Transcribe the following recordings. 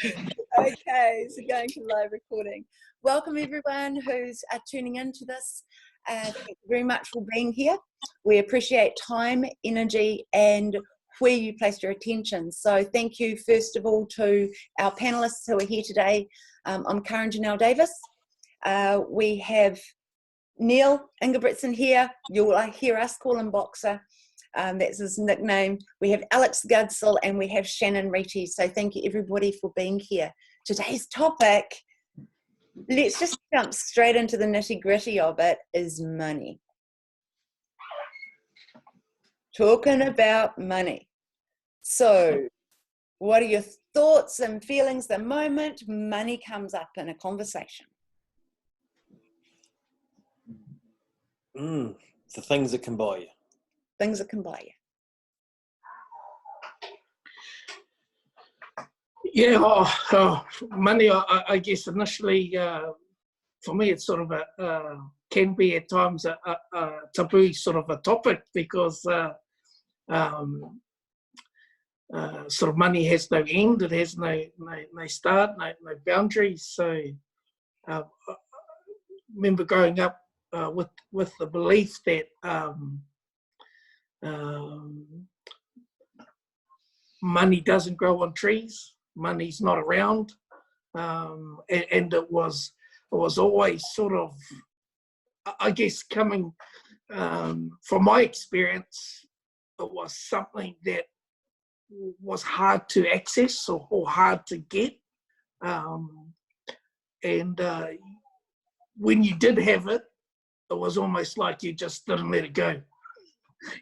Okay, so going to live recording. Welcome everyone who's tuning into this. Thank you very much for being here. We appreciate time, energy, and where you placed your attention. So thank you first of all to our panelists who are here today. I'm Karyn Janelle Davis. We have Neil Engebretsen here. You'll hear us call him Boxer. That's his nickname. We have Alex Gudsell and we have Shanen Reti. So thank you everybody for being here. Today's topic, let's just jump straight into the nitty gritty of it, is money. Talking about money. So what are your thoughts and feelings the moment money comes up in a conversation? The things that can buy you. Things that can buy you. Yeah, money, I guess initially, for me, it's sort of can be at times a taboo sort of a topic because sort of money has no end, it has no start, no boundaries. So I remember growing up with the belief that money doesn't grow on trees, money's not around, and it was always sort of, I guess, coming from my experience, it was something that was hard to access or hard to get, and when you did have it, it was almost like you just didn't let it go.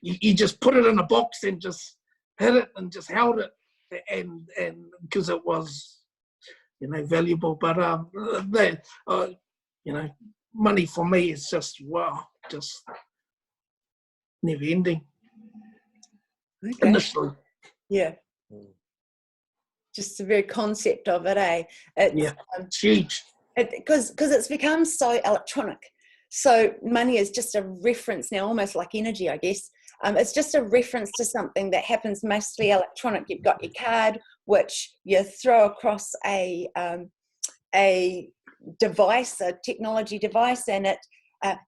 You just put it in a box and just hid it and just held it, and because it was, valuable. But money for me is just just never ending. Okay. Initially, yeah, just the very concept of it, eh? It's huge because it's become so electronic. So money is just a reference now, almost like energy, I guess. It's just a reference to something that happens mostly electronic. You've got your card, which you throw across a device, a technology device, and it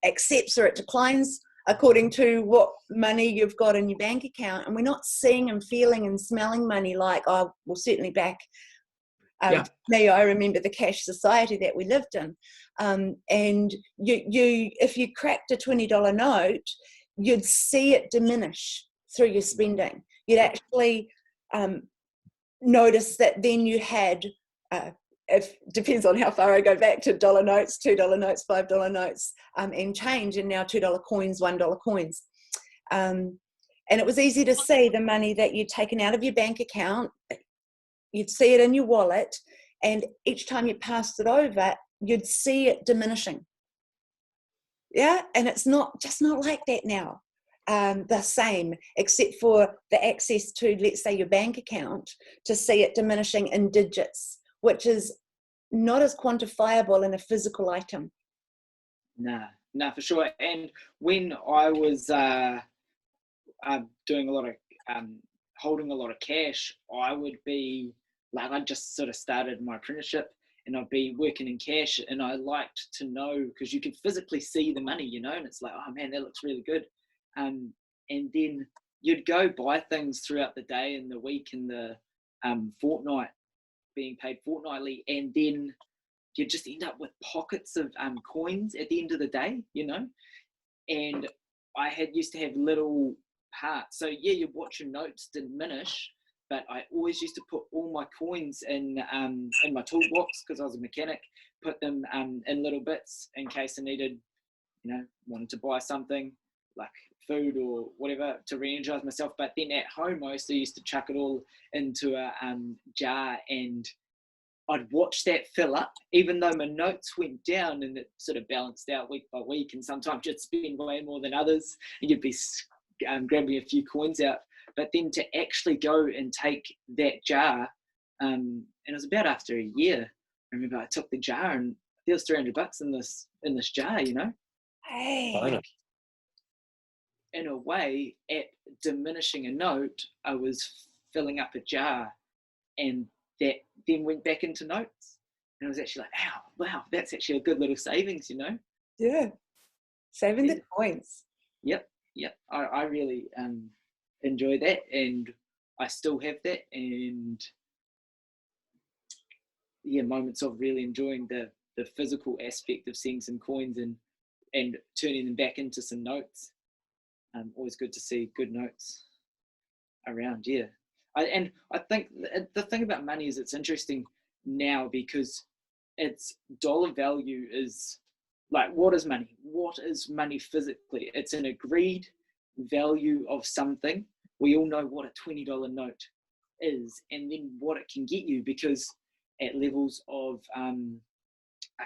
accepts or it declines according to what money you've got in your bank account. And we're not seeing and feeling and smelling money like, certainly back. Now I remember the cash society that we lived in, and you if you cracked a $20 note, you'd see it diminish through your spending. You'd actually notice that then you had, if depends on how far I go back, to dollar notes, $2 notes, $5 notes, and change, and now $2 coins, $1 coins. And it was easy to see the money that you'd taken out of your bank account. You'd see it in your wallet, and each time you passed it over, you'd see it diminishing. Yeah, and it's not like that now. The same, except for the access to, let's say, your bank account, to see it diminishing in digits, which is not as quantifiable in a physical item. No, for sure. And when I was doing a lot of holding a lot of cash, I would be like, I just sort of started my apprenticeship, and I'd be working in cash, and I liked to know, because you could physically see the money, and it's like, oh man, that looks really good. And then you'd go buy things throughout the day and the week and the fortnight, being paid fortnightly, and then you just end up with pockets of coins at the end of the day, And I used to have little parts. So yeah, you watch your notes diminish, but I always used to put all my coins in my toolbox, because I was a mechanic, put them in little bits in case I needed, wanted to buy something like food or whatever to re-energize myself. But then at home, I also used to chuck it all into a jar, and I'd watch that fill up, even though my notes went down, and it sort of balanced out week by week. And sometimes you'd spend way more than others, and you'd be grabbing a few coins out. But then to actually go and take that jar, and it was about after a year, I remember I took the jar, and there was $300 in this jar, Hey. In a way, at diminishing a note, I was filling up a jar, and that then went back into notes. And I was actually like, wow, that's actually a good little savings, you know? Yeah. Saving the coins. Yep. I really enjoy that, and I still have that, and moments of really enjoying the physical aspect of seeing some coins and turning them back into some notes. Always good to see good notes around. I think the thing about money is it's interesting now because its dollar value is like, what is money? What is money physically? It's an agreed value of something. We all know what a $20 note is, and then what it can get you, because at levels of a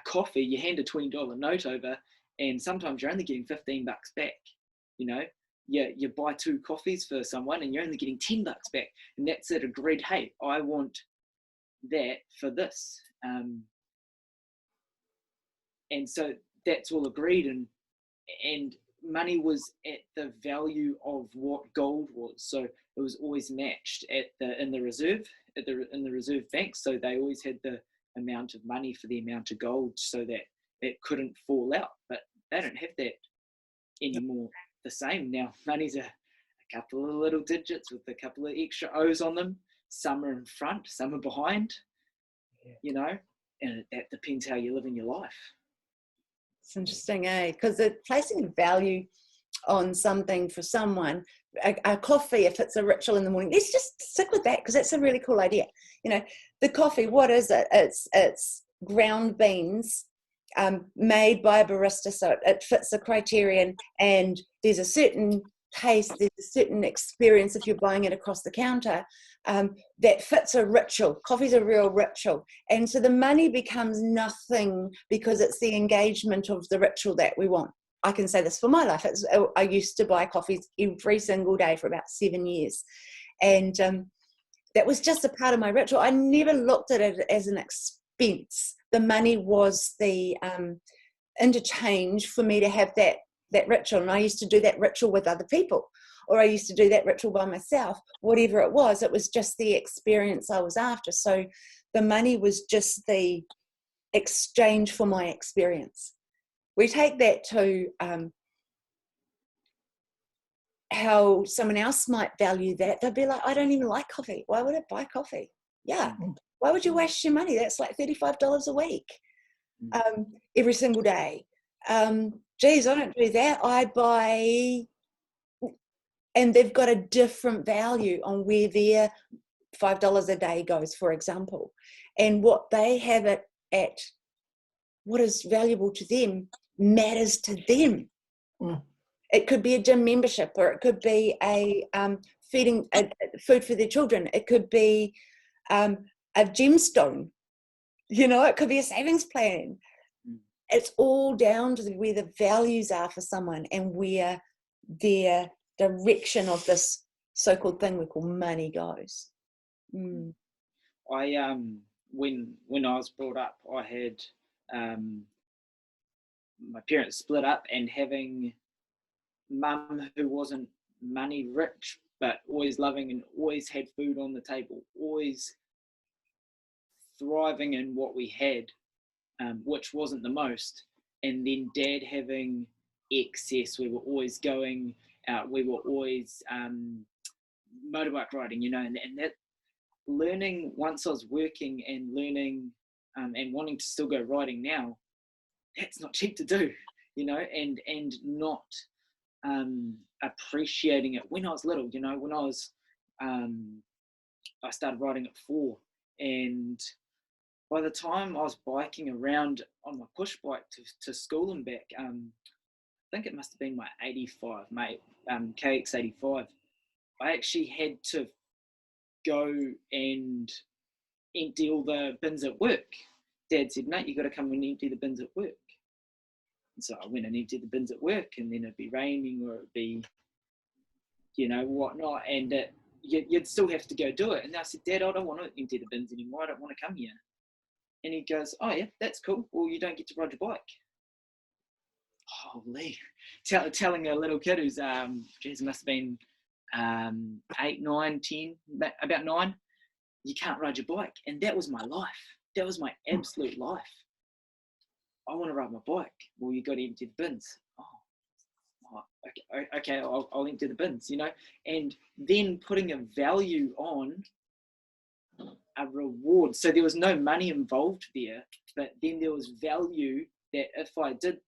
coffee, you hand a $20 note over, and sometimes you're only getting $15 back. You know, you buy 2 coffees for someone, and you're only getting $10 back, and that's it. Agreed. Hey, I want that for this, and so that's all agreed, and money was at the value of what gold was. So it was always matched in the reserve bank. So they always had the amount of money for the amount of gold, so that it couldn't fall out. But they don't have that anymore. The same now. Money's a couple of little digits with a couple of extra O's on them. Some are in front, some are behind. You know, and that depends how you live in your life. It's interesting, because placing a value on something for someone, a coffee, if it's a ritual in the morning, let's just stick with that, because that's a really cool idea. You know, the coffee, what is it? It's ground beans made by a barista, so it fits the criterion, and there's a certain taste, there's a certain experience if you're buying it across the counter that fits a ritual. Coffee's a real ritual, and so the money becomes nothing because it's the engagement of the ritual that we want. I can say this for my life. I used to buy coffees every single day for about 7 years, and that was just a part of my ritual. I never looked at it as an expense. The money was the interchange for me to have that ritual, and I used to do that ritual with other people, or I used to do that ritual by myself. Whatever it was just the experience I was after. So the money was just the exchange for my experience. We take that to how someone else might value that. They'll be like, I don't even like coffee. Why would I buy coffee? Yeah. Why would you waste your money? That's like $35 a week, every single day. Geez, I don't do that. I buy, and they've got a different value on where their $5 a day goes, for example, and what they have it at, what is valuable to them matters to them. It could be a gym membership, or it could be a feeding food for their children. It could be a gemstone, you know, it could be a savings plan. It's all down to where the values are for someone and where their direction of this so-called thing we call money goes. I when I was brought up, I had my parents split up, and having mum who wasn't money rich but always loving and always had food on the table, always thriving in what we had, which wasn't the most, and then dad having excess. We were always going out, we were always motorbike riding, you know, and that learning, once I was working and learning and wanting to still go riding now, that's not cheap to do, you know, and not appreciating it when I was little. You know, when I was I started riding at 4, and by the time I was biking around on my push bike to school and back, I think it must have been my 85, mate, KX85. I actually had to go and empty all the bins at work. Dad said, mate, you got to come and empty the bins at work. And so I went and emptied the bins at work, and then it'd be raining or it'd be, you know, whatnot, and you'd still have to go do it. And I said, Dad, I don't want to empty the bins anymore. I don't want to come here. And he goes, oh yeah, that's cool. Well, you don't get to ride your bike. Holy, telling a little kid who's, geez, must have been 8, 9, 10, about 9. you can't ride your bike. And that was my life. That was my absolute life. I want to ride my bike. Well, you got to empty the bins. Oh, okay, I'll empty the bins, you know. And then putting a value on a reward. So there was no money involved there, but then there was value that if I did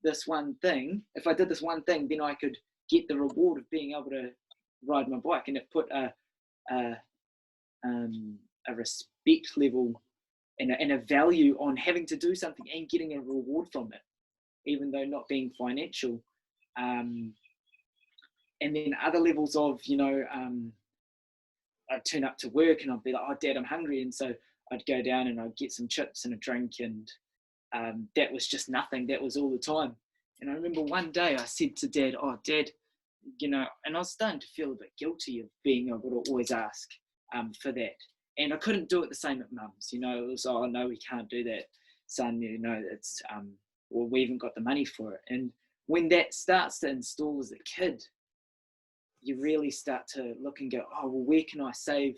this one thing, then I could get the reward of being able to ride my bike. And it put a respect level and a value on having to do something and getting a reward from it, even though not being financial. And then other levels of, you know, I'd turn up to work and I'd be like, oh, Dad, I'm hungry. And so I'd go down and I'd get some chips and a drink, and that was just nothing. That was all the time. And I remember one day I said to Dad, oh, Dad, you know, and I was starting to feel a bit guilty of being able to always ask for that. And I couldn't do it the same at Mum's, you know. It was, oh, no, we can't do that, son, you know, it's, well, we haven't got the money for it. And when that starts to install as a kid, you really start to look and go, oh, well, where can I save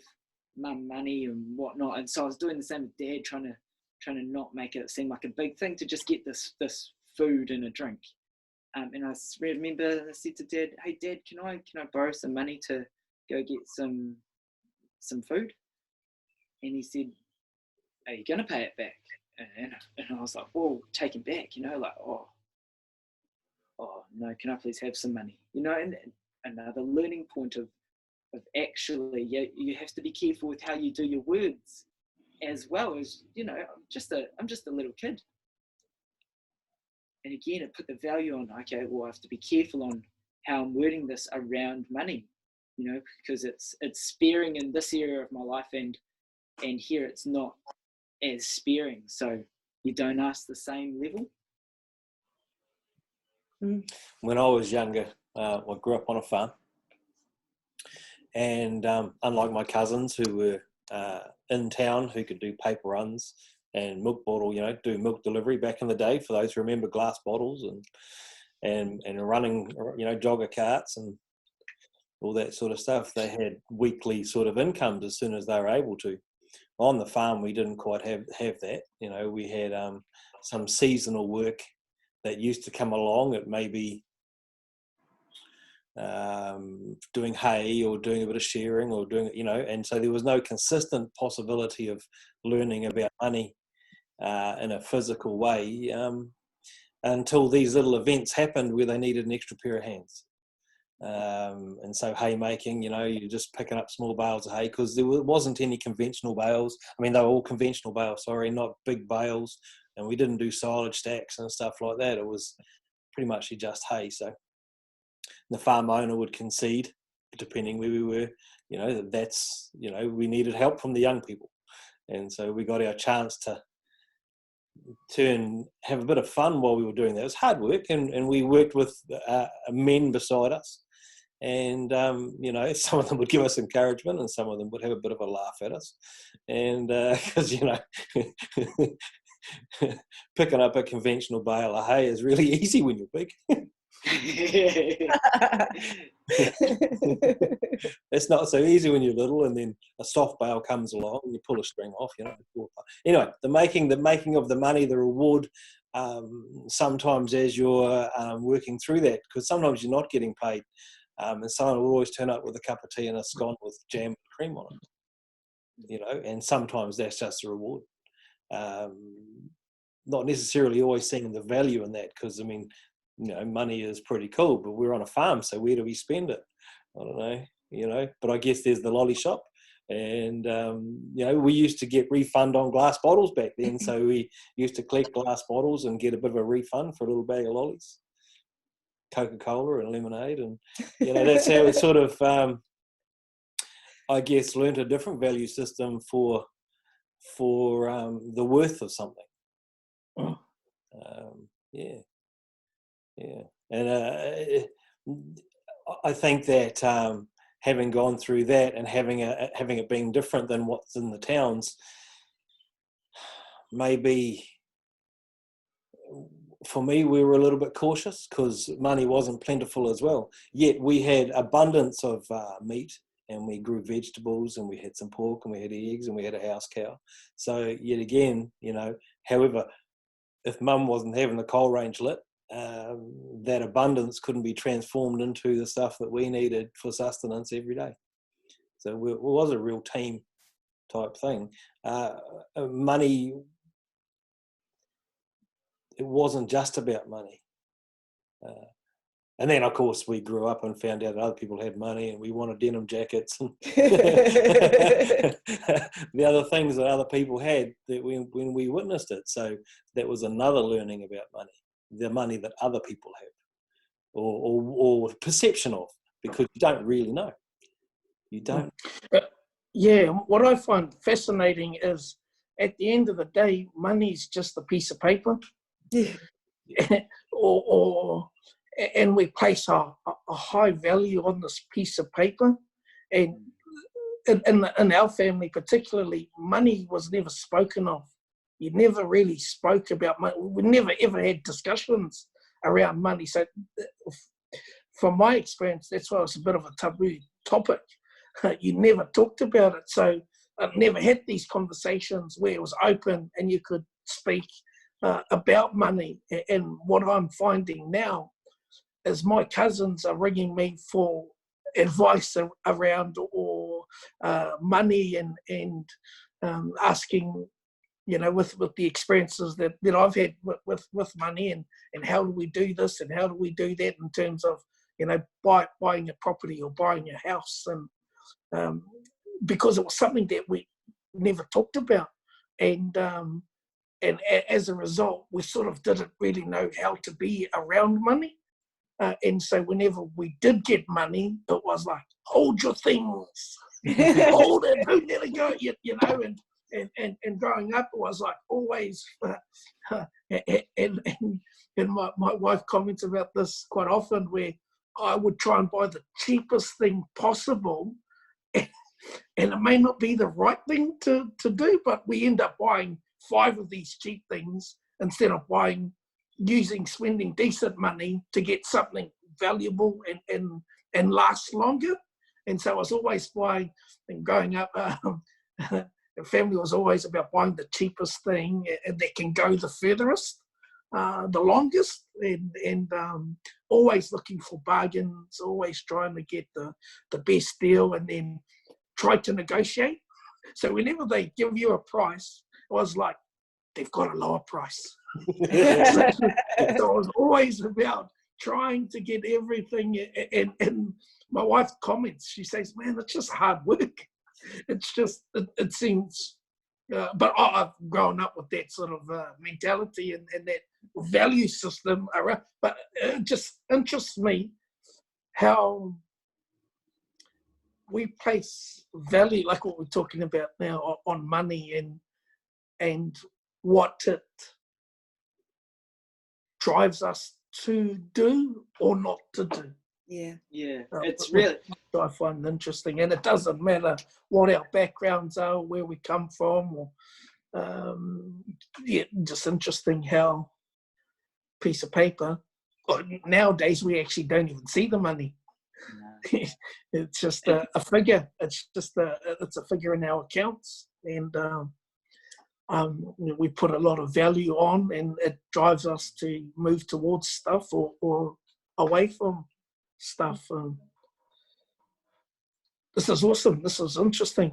Mum money and whatnot? And so I was doing the same with Dad, trying to not make it seem like a big thing to just get this food and a drink. And I remember I said to Dad, hey, Dad, can I borrow some money to go get some food? And he said, are you going to pay it back? And I was like, whoa, taken back, you know, like, oh, no, can I please have some money? You know, and another learning point of actually, you have to be careful with how you do your words, as well as, you know, I'm just a little kid. And again, it put the value on, okay, well, I have to be careful on how I'm wording this around money, you know, because it's sparing in this area of my life, and here it's not as sparing. So you don't ask the same level. When I was younger, I grew up on a farm, and unlike my cousins who were in town, who could do paper runs and milk bottle, you know, do milk delivery back in the day, for those who remember glass bottles and running, you know, jogger carts and all that sort of stuff, they had weekly sort of incomes as soon as they were able to. On the farm, we didn't quite have that. You know, we had some seasonal work that used to come along at maybe doing hay or doing a bit of shearing or doing, you know, and so there was no consistent possibility of learning about money in a physical way until these little events happened where they needed an extra pair of hands. And so haymaking, you know, you're just picking up small bales of hay, because there wasn't any conventional bales. I mean, they were all conventional bales, sorry, not big bales, and we didn't do silage stacks and stuff like that. It was pretty much just hay. So the farm owner would concede, depending where we were, you know, that's, you know, we needed help from the young people. And so we got our chance to have a bit of fun while we were doing that. It was hard work, and we worked with men beside us. And, you know, some of them would give us encouragement and some of them would have a bit of a laugh at us. And because, you know, picking up a conventional bale of hay is really easy when you're big. It's not so easy when you're little, and then a soft bale comes along and you pull a string off, you know. Anyway, the making of the money, the reward, sometimes as you're working through that, because sometimes you're not getting paid, and someone will always turn up with a cup of tea and a scone with jam and cream on it, you know, and sometimes that's just a reward. Not necessarily always seeing the value in that, because, I mean, you know, money is pretty cool, but we're on a farm, so where do we spend it? I don't know, you know, but I guess there's the lolly shop, and, you know, we used to get refund on glass bottles back then, so we used to collect glass bottles and get a bit of a refund for a little bag of lollies, Coca-Cola and lemonade, and, you know, that's how it sort of, I guess, learned a different value system for the worth of something. Yeah, and I think that having gone through that and having it being different than what's in the towns, maybe for me we were a little bit cautious because money wasn't plentiful as well. Yet we had abundance of meat and we grew vegetables, and we had some pork, and we had eggs, and we had a house cow. So yet again, however, if mum wasn't having the coal range lit, that abundance couldn't be transformed into the stuff that we needed for sustenance every day. So it was a real team type thing. Money, it wasn't just about money. And then, of course, we grew up and found out that other people had money, and we wanted denim jackets and the other things that other people had that when we witnessed it. So that was another learning about money, the money that other people have, or perception of, because you don't really know. You don't. Yeah, what I find fascinating is at the end of the day, money's just a piece of paper. And we place a high value on this piece of paper. And in our family particularly, money was never spoken of. You never really spoke about money. We never ever had discussions around money. So from my experience, that's why it's a bit of a taboo topic. You never talked about it. So I've never had these conversations where it was open and you could speak about money. And what I'm finding now is my cousins are ringing me for advice around or money and asking, with the experiences that I've had with money and how do we do this and how do we do that in terms of, buying a property or buying a house. And because it was something that we never talked about. And as a result, we sort of didn't really know how to be around money. And so whenever we did get money, it was like, hold your things, hold it, don't let it go, and growing up, it was like always, and my wife comments about this quite often, where I would try and buy the cheapest thing possible, and it may not be the right thing to do, but we end up buying 5 of these cheap things instead of spending decent money to get something valuable and last longer. And so I was always buying, and growing up, the family was always about buying the cheapest thing and that can go the furthest, the longest, and always looking for bargains, always trying to get the best deal, and then try to negotiate. So whenever they give you a price, it was like, they've got a lower price. So it was always about trying to get everything. And my wife comments, she says, man, it's just hard work. It's just, it seems, but I've grown up with that sort of mentality and that value system around. But it just interests me how we place value, like what we're talking about now, on money and what it drives us to do or not to do. Yeah. It's really, I find interesting, and it doesn't matter what our backgrounds are, where we come from, or just interesting how piece of paper. Nowadays, we actually don't even see the money. No. It's just a figure. It's just it's a figure in our accounts, and we put a lot of value on, and it drives us to move towards stuff or away from stuff. This is awesome. This is interesting.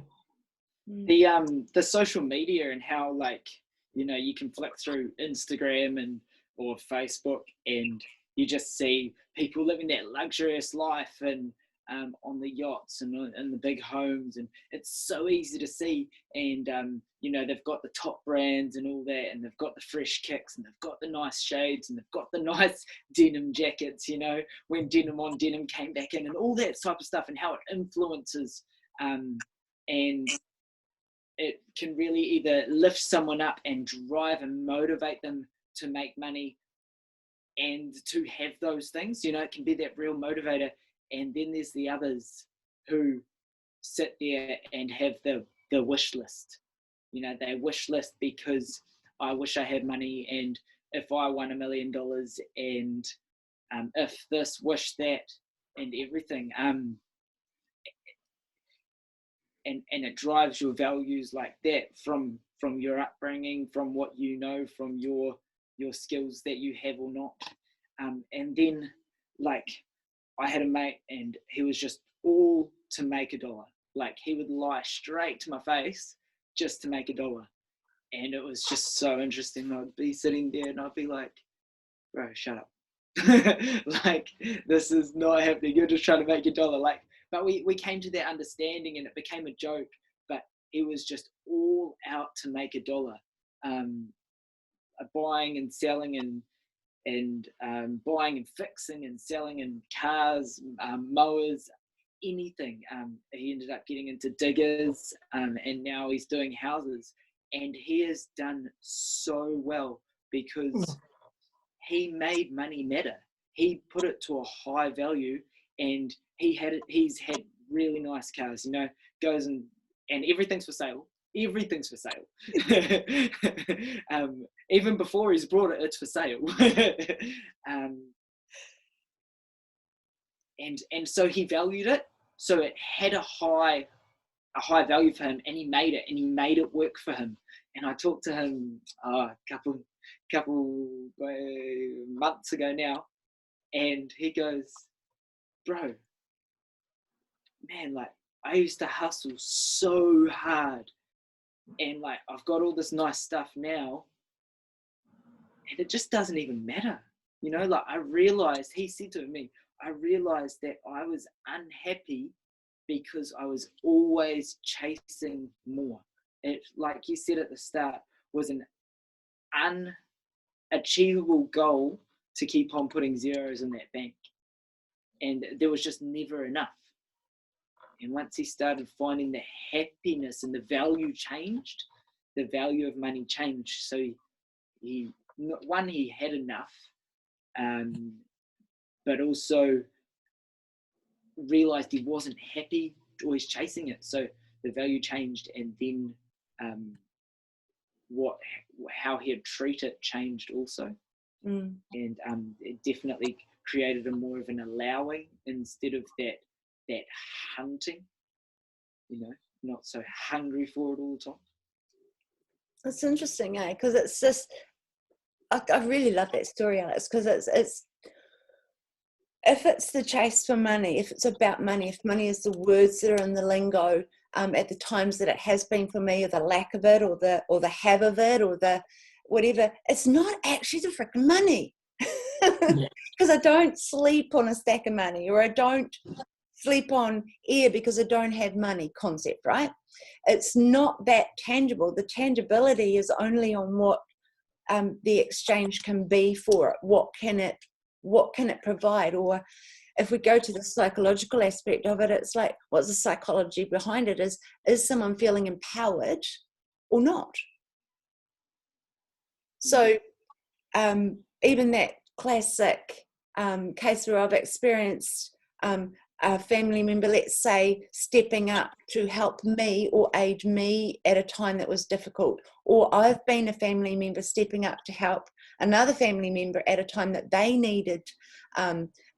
The social media and how, like, you can flick through Instagram or Facebook, and you just see people living that luxurious life and on the yachts and the big homes, and it's so easy to see. And they've got the top brands and all that, and they've got the fresh kicks, and they've got the nice shades, and they've got the nice denim jackets, when denim on denim came back in, and all that type of stuff, and how it influences and it can really either lift someone up and drive and motivate them to make money and to have those things. It can be that real motivator. And then there's the others who sit there and have the wish list. They wish list because I wish I had money, and if I won $1 million, and if this, wish that, and everything. and it drives your values like that from your upbringing, from what you know, from your skills that you have or not. And then, like, I had a mate and he was just all to make $1. Like, he would lie straight to my face just to make $1. And it was just so interesting. I'd be sitting there and I'd be like, bro, shut up. Like, this is not happening. You're just trying to make your dollar. Like, but we came to that understanding and it became a joke, but it was just all out to make $1. Buying and selling and buying and fixing and selling and cars, mowers, anything. He ended up getting into diggers, and now he's doing houses, and he has done so well because he made money matter. He put it to a high value, and he's had really nice cars, goes and everything's for sale. Everything's for sale. Even before he's brought it, it's for sale. And so he valued it. So it had a high value for him, and he made it, and he made it work for him. And I talked to him a couple months ago now, and he goes, bro, man, like, I used to hustle so hard, and like, I've got all this nice stuff now, and it just doesn't even matter. Like, he said to me, I realized that I was unhappy because I was always chasing more. It, like you said at the start, was an unachievable goal to keep on putting zeros in that bank. And there was just never enough. And once he started finding the happiness and the value changed, the value of money changed. So he had enough, but also realized he wasn't happy always chasing it. So the value changed, and then how he'd treat it changed also. And it definitely created a more of an allowing instead of that hunting, not so hungry for it all the time. That's interesting, because it's just, I really love that story, Alex, because it's if it's the chase for money, if it's about money, if money is the words that are in the lingo at the times that it has been for me, or the lack of it, or the have of it, or the whatever, it's not actually the freaking money. Because I don't sleep on a stack of money, or I don't sleep on air because I don't have money concept, right? It's not that tangible. The tangibility is only on what the exchange can be for it. What can it provide? Or if we go to the psychological aspect of it, it's like, what's the psychology behind it? Is someone feeling empowered or not? So even that classic case where I've experienced a family member, let's say, stepping up to help me or aid me at a time that was difficult, or I've been a family member stepping up to help another family member at a time that they needed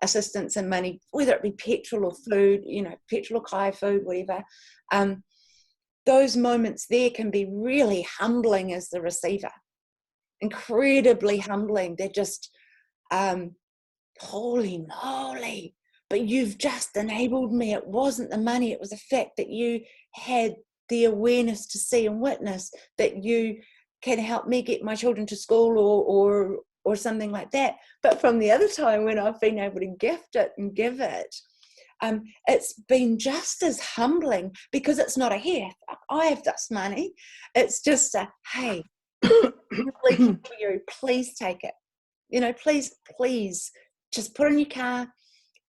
assistance and money, whether it be petrol or food, petrol or kai food, whatever. Those moments there can be really humbling as the receiver, incredibly humbling. They're just, holy moly, but you've just enabled me. It wasn't the money, it was the fact that you had the awareness to see and witness that you can help me get my children to school or something like that. But from the other time when I've been able to gift it and give it, it's been just as humbling, because it's not a here, I have this money. It's just a, hey, please take it. Please just put in your car,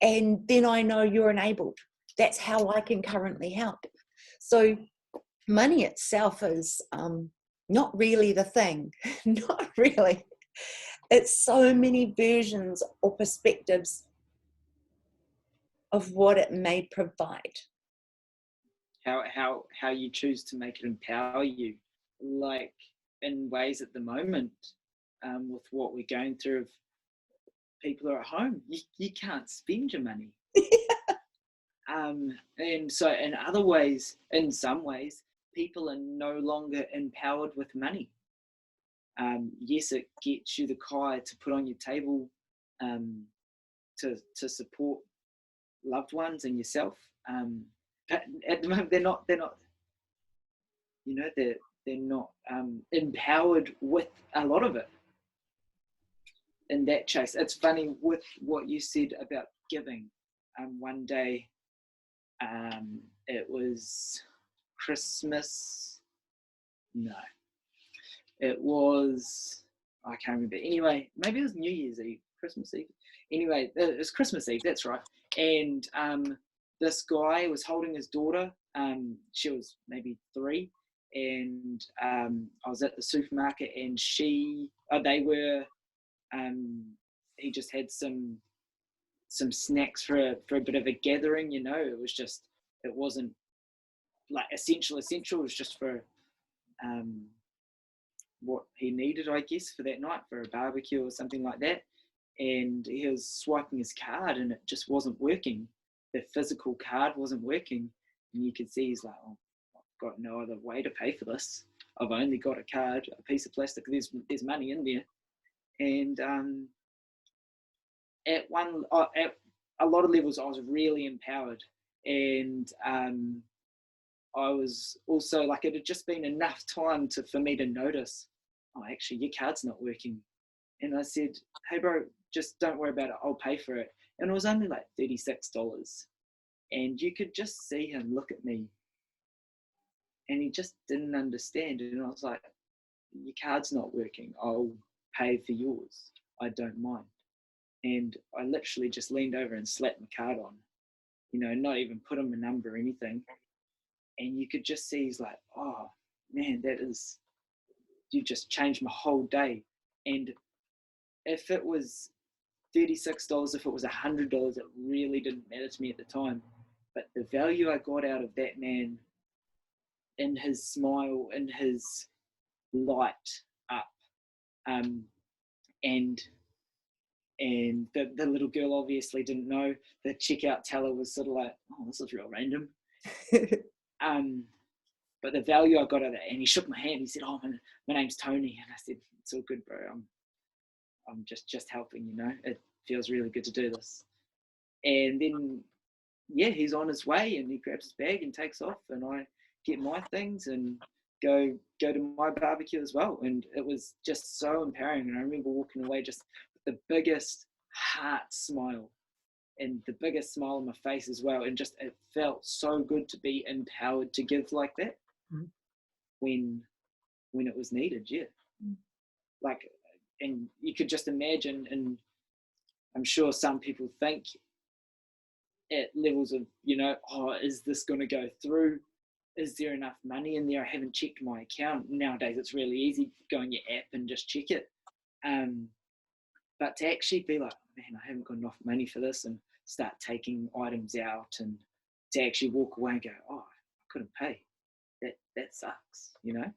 and then I know you're enabled. That's how I can currently help. So money itself is not really the thing. Not really. It's so many versions or perspectives of what it may provide. How you choose to make it empower you, like in ways at the moment, with what we're going through, if people are at home, you can't spend your money. And so in other ways, in some ways, people are no longer empowered with money. Yes, it gets you the kai to put on your table, to support loved ones and yourself. But at the moment, they're not, you know, they're not empowered with a lot of it. In that chase, it's funny with what you said about giving. One day, it was Christmas. No, it was, I can't remember. Anyway, maybe it was New Year's Eve, Christmas Eve. Anyway, it was Christmas Eve, that's right. And this guy was holding his daughter. She was maybe 3. And I was at the supermarket, and he just had some snacks for a bit of a gathering, you know. It wasn't like essential. It was just for what he needed, I guess, for that night, for a barbecue or something like that. And he was swiping his card, and it just wasn't working. The physical card wasn't working, and you could see he's like, oh, I've got no other way to pay for this. I've only got a card, a piece of plastic. There's money in there. And at a lot of levels, I was really empowered, and I was also like, it had just been enough time for me to notice, oh, actually, your card's not working. And I said, hey, bro, just don't worry about it. I'll pay for it. And it was only like $36. And you could just see him look at me, and he just didn't understand. And I was like, your card's not working. I'll pay for yours. I don't mind. And I literally just leaned over and slapped my card on, you know, not even put him a number or anything. And you could just see he's like, oh, man, you just changed my whole day. And if it was $36, if it was $100, it really didn't matter to me at the time. But the value I got out of that man, in his smile, in his light up, and the little girl obviously didn't know. The checkout teller was sort of like, oh, this is real random. But the value I got out of it, and he shook my hand. He said, oh, my name's Tony. And I said, it's all good, bro. I'm just helping, you know. It feels really good to do this. And then, yeah, he's on his way, and he grabs his bag and takes off, and I get my things and go to my barbecue as well. And it was just so empowering. And I remember walking away just with the biggest heart smile and the biggest smile on my face as well. And just, it felt so good to be empowered to give like that. Mm-hmm. when it was needed. Yeah. Mm-hmm. Like, and you could just imagine, and I'm sure some people think at levels of, you know, oh, is this going to go through? Is there enough money in there? I haven't checked my account. Nowadays, it's really easy. Go on your app and just check it. But to actually be like, man, I haven't got enough money for this, and start taking items out, and to actually walk away and go, oh, I couldn't pay. That sucks, you know?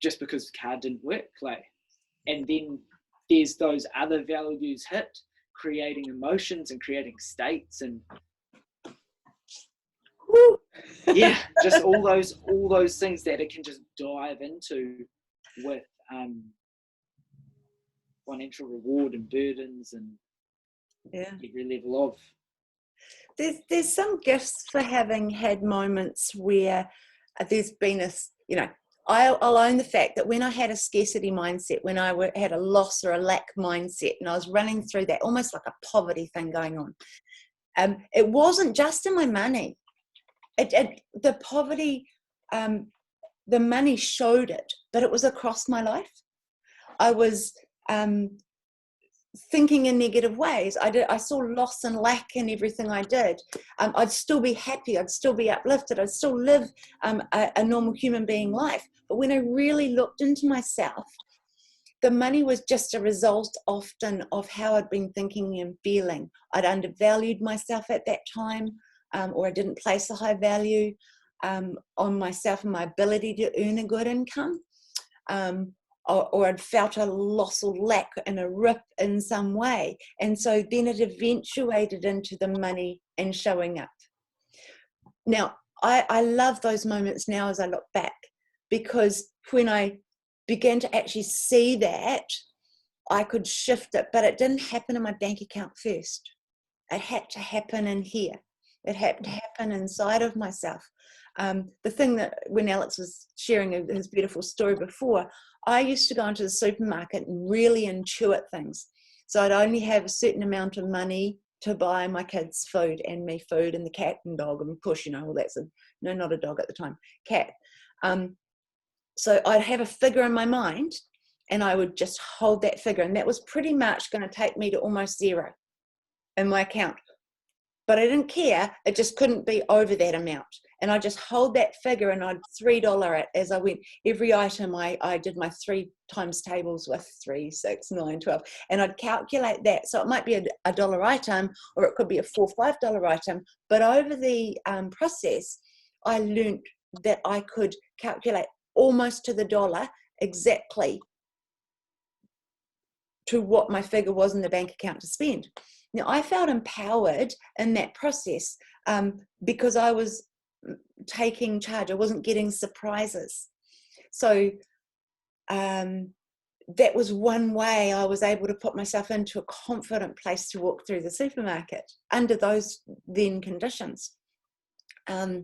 Just because the card didn't work. Like, and then there's those other values hit, creating emotions and creating states, and yeah, just all those things that it can just dive into with financial reward and burdens and every level of. There's some gifts for having had moments where there's been I'll own the fact that when I had a scarcity mindset, when I had a loss or a lack mindset, and I was running through that almost like a poverty thing going on, it wasn't just in my money. The poverty, the money showed it, but it was across my life. I was thinking in negative ways. I saw loss and lack in everything I did. I'd still be happy. I'd still be uplifted. I'd still live a normal human being life. But when I really looked into myself, the money was just a result often of how I'd been thinking and feeling. I'd undervalued myself at that time, or I didn't place a high value on myself and my ability to earn a good income. Or I'd felt a loss or lack and a rip in some way. And so then it eventuated into the money and showing up. Now, I love those moments now as I look back, because when I began to actually see that, I could shift it, but it didn't happen in my bank account first. It had to happen in here. It had to happen inside of myself. The thing that when Alex was sharing his beautiful story before, I used to go into the supermarket and really intuit things. So I'd only have a certain amount of money to buy my kids food and me food and the cat and dog and push, all that's no, not a dog at the time, cat. So I'd have a figure in my mind and I would just hold that figure, and that was pretty much going to take me to almost zero in my account. But I didn't care. It just couldn't be over that amount. And I just hold that figure and I'd $3 it as I went. Every item I did my 3 times tables with 3, 6, 9, 12. And I'd calculate that. So it might be a dollar item, or it could be a $4, $5 item. But over the process, I learned that I could calculate almost to the dollar exactly to what my figure was in the bank account to spend. Now, I felt empowered in that process because I was taking charge. I wasn't getting surprises. So that was one way I was able to put myself into a confident place to walk through the supermarket under those then conditions. I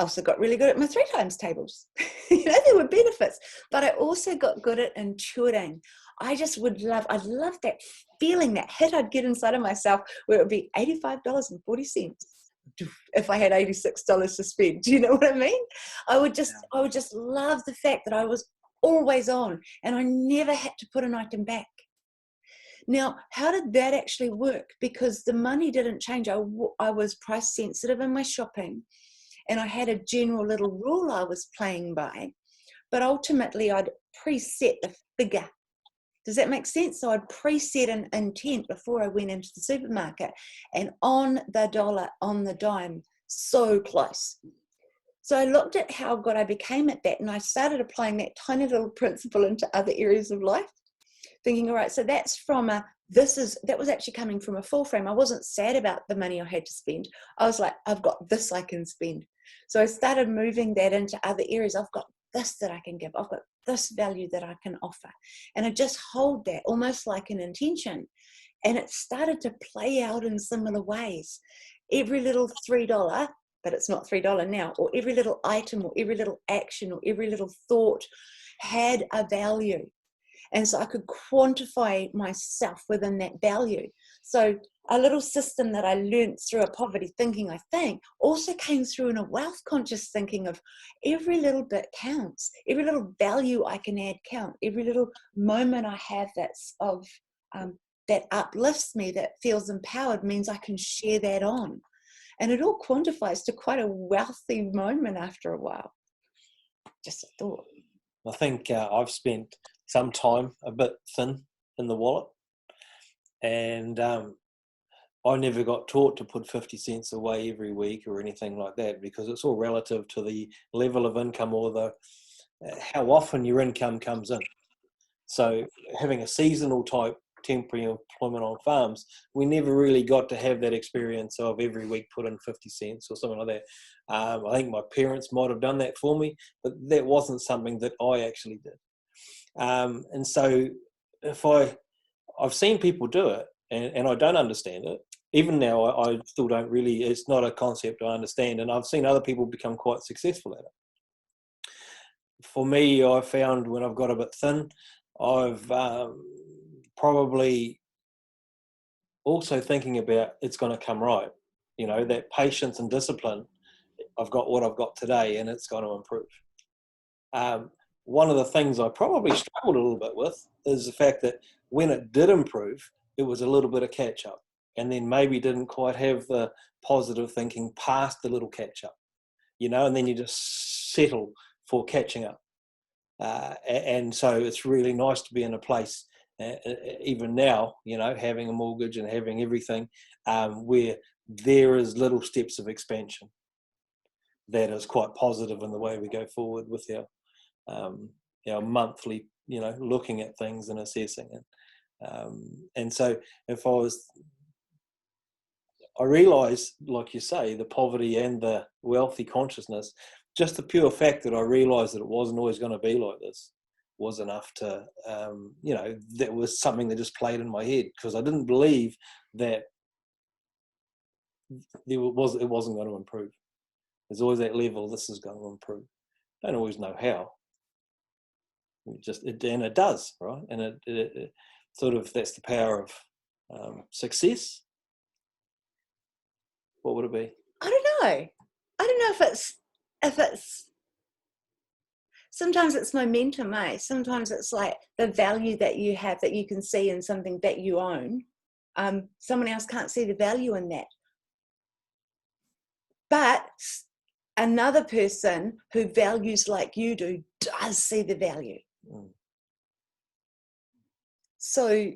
also got really good at my 3 times tables. There were benefits, but I also got good at intuiting. I'd love that feeling, that hit I'd get inside of myself where it would be $85.40 if I had $86 to spend. Do you know what I mean? I would just love the fact that I was always on and I never had to put an item back. Now, how did that actually work? Because the money didn't change. I was price sensitive in my shopping, and I had a general little rule I was playing by, but ultimately I'd preset the figure. Does that make sense? So I'd preset an intent before I went into the supermarket, and on the dollar, on the dime, so close. So I looked at how good I became at that, and I started applying that tiny little principle into other areas of life, thinking, all right, so that's that was actually coming from a full frame. I wasn't sad about the money I had to spend. I was like, I've got this I can spend. So I started moving that into other areas. I've got this that I can give. I've got this value that I can offer. And I just hold that almost like an intention. And it started to play out in similar ways. Every little $3, but it's not $3 now, or every little item or every little action or every little thought had a value. And so I could quantify myself within that value. So a little system that I learned through a poverty thinking, I think, also came through in a wealth conscious thinking of every little bit counts. Every little value I can add count. Every little moment I have that uplifts me, that feels empowered, means I can share that on. And it all quantifies to quite a wealthy moment after a while. Just a thought. I think I've spent some time a bit thin in the wallet, and I never got taught to put 50 cents away every week or anything like that, because it's all relative to the level of income or how often your income comes in. So having a seasonal type temporary employment on farms, we never really got to have that experience of every week put in 50 cents or something like that. I think my parents might have done that for me, but that wasn't something that I actually did. And so I've seen people do it, and I don't understand it. Even now, I still don't really, it's not a concept I understand, and I've seen other people become quite successful at it. For me, I found when I've got a bit thin, I've probably also thinking about it's going to come right. That patience and discipline, I've got what I've got today, and it's going to improve. One of the things I probably struggled a little bit with is the fact that when it did improve, it was a little bit of catch up, and then maybe didn't quite have the positive thinking past the little catch up, and then you just settle for catching up. And so it's really nice to be in a place, even now, having a mortgage and having everything, where there is little steps of expansion that is quite positive in the way we go forward with our monthly, looking at things and assessing it. And so if I was I realised, like you say, the poverty and the wealthy consciousness, just the pure fact that I realised that it wasn't always going to be like this was enough to, that was something that just played in my head, because I didn't believe that it wasn't going to improve. There's always that level, this is going to improve. Don't always know how. And it does, right? And it sort of, that's the power of success. What would it be? I don't know if it's sometimes it's momentum, sometimes it's like the value that you have, that you can see in something that you own. Someone else can't see the value in that, but another person who values like you do does see the value. So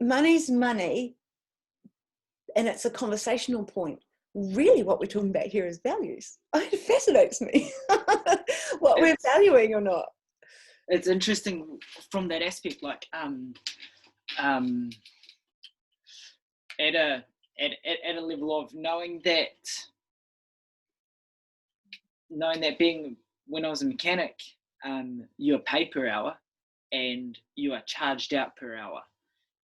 money's money, and it's a conversational point. Really what we're talking about here is values. It fascinates me what we're valuing or not. It's interesting from that aspect, like at a level of knowing that being, when I was a mechanic, you're paid per hour and you are charged out per hour,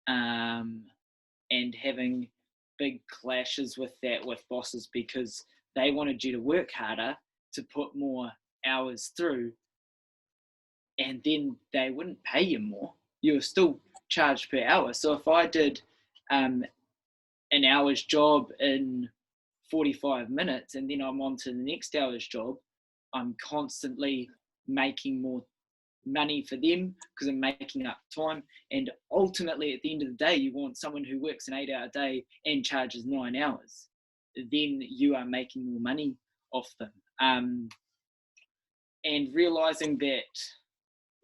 and having big clashes with that with bosses, because they wanted you to work harder to put more hours through, and then they wouldn't pay you more. You were still charged per hour. So if I did an hour's job in 45 minutes and then I'm on to the next hour's job, I'm constantly making more money for them because I'm making up time. And ultimately, at the end of the day, you want someone who works an 8-hour day and charges 9 hours. Then you are making more money off them. And realizing that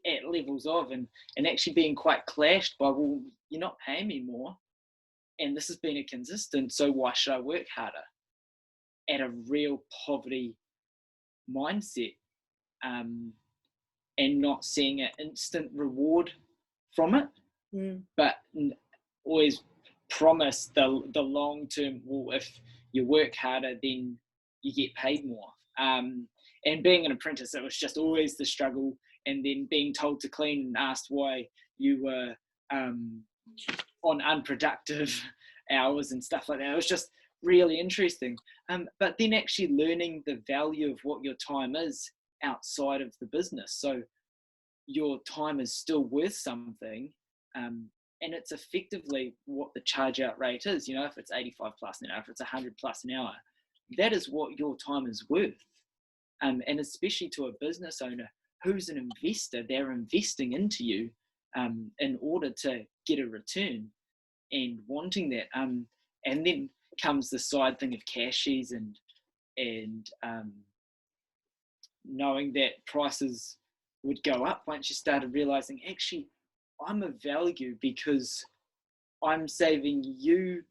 at levels of, and actually being quite clashed by, well, you're not paying me more, and this has been a consistent, so why should I work harder? At a real poverty mindset, and not seeing an instant reward from it, but always promise the long term, well, if you work harder, then you get paid more. And being an apprentice, it was just always the struggle, and then being told to clean and asked why you were on unproductive hours and stuff like that. It was just really interesting. But then actually learning the value of what your time is outside of the business. So your time is still worth something, and it's effectively what the charge out rate is. You know, if it's 85 plus an hour, if it's 100 plus an hour, that is what your time is worth. And especially to a business owner who's an investor, they're investing into you in order to get a return and wanting that. And then comes the side thing of cashies and knowing that prices would go up once you started realizing, actually, I'm of value because I'm saving you,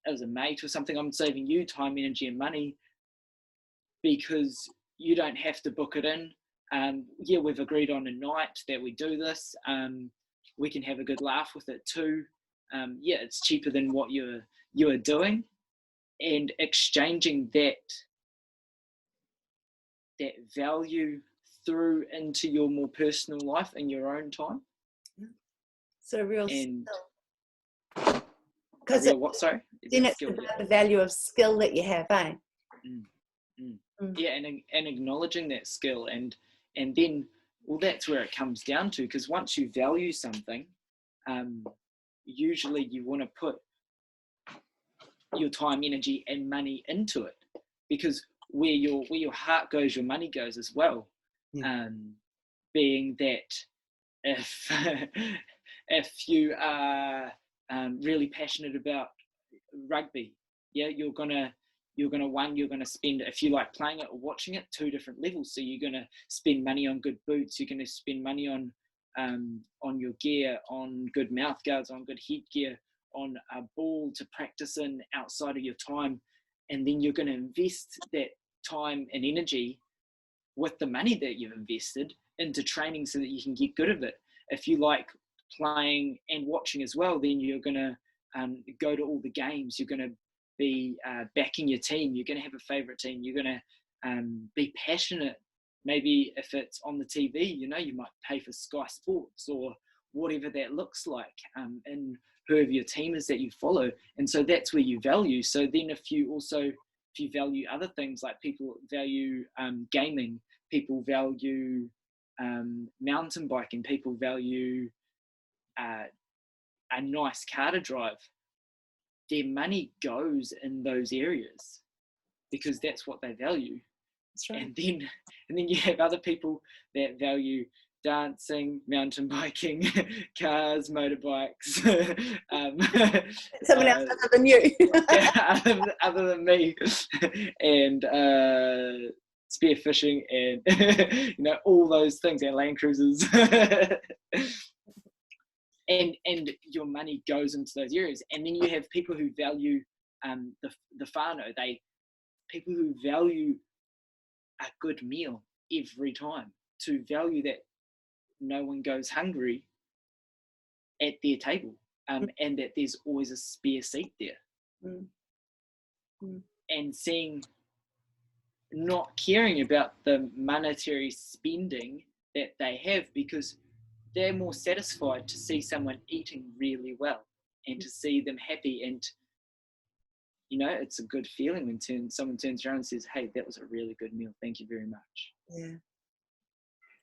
as a mate or something, I'm saving you time, energy, and money because you don't have to book it in. Yeah, we've agreed on a night that we do this. We can have a good laugh with it too. Yeah, it's cheaper than what you're doing, and exchanging that value through into your more personal life and your own time. So real and skill. Because what? Sorry. Then it's about the value of skill that you have, eh? Yeah, and acknowledging that skill, and then, well, that's where it comes down to, because once you value something, usually you want to put your time, energy, and money into it, because where your heart goes, your money goes as well. Being that if you are really passionate about rugby, yeah, you're gonna spend, if you like playing it or watching it, 2 different levels. So you're gonna spend money on good boots, you're gonna spend money on your gear, on good mouth guards, on good headgear, on a ball to practice in outside of your time, and then you're going to invest that time and energy with the money that you've invested into training so that you can get good at it. If you like playing and watching as well, then you're going to go to all the games. You're going to be backing your team. You're going to have a favorite team. You're going to be passionate. Maybe if it's on the TV, you might pay for Sky Sports or whatever that looks like, and whoever your team is that you follow. And so that's where you value. So then if you value other things, like people value gaming, people value mountain biking, people value a nice car to drive, their money goes in those areas because that's what they value. That's right. And then you have other people that value dancing, mountain biking, cars, motorbikes. Someone else other than you. Yeah, other than me, and spearfishing, and all those things, and Land Cruisers. And your money goes into those areas. And then you have people who value the whānau. People who value a good meal every time, to value that no one goes hungry at their table, and that there's always a spare seat there. And not caring about the monetary spending that they have, because they're more satisfied to see someone eating really well and to see them happy. And it's a good feeling when someone turns around and says, "Hey, that was a really good meal. Thank you very much." Yeah.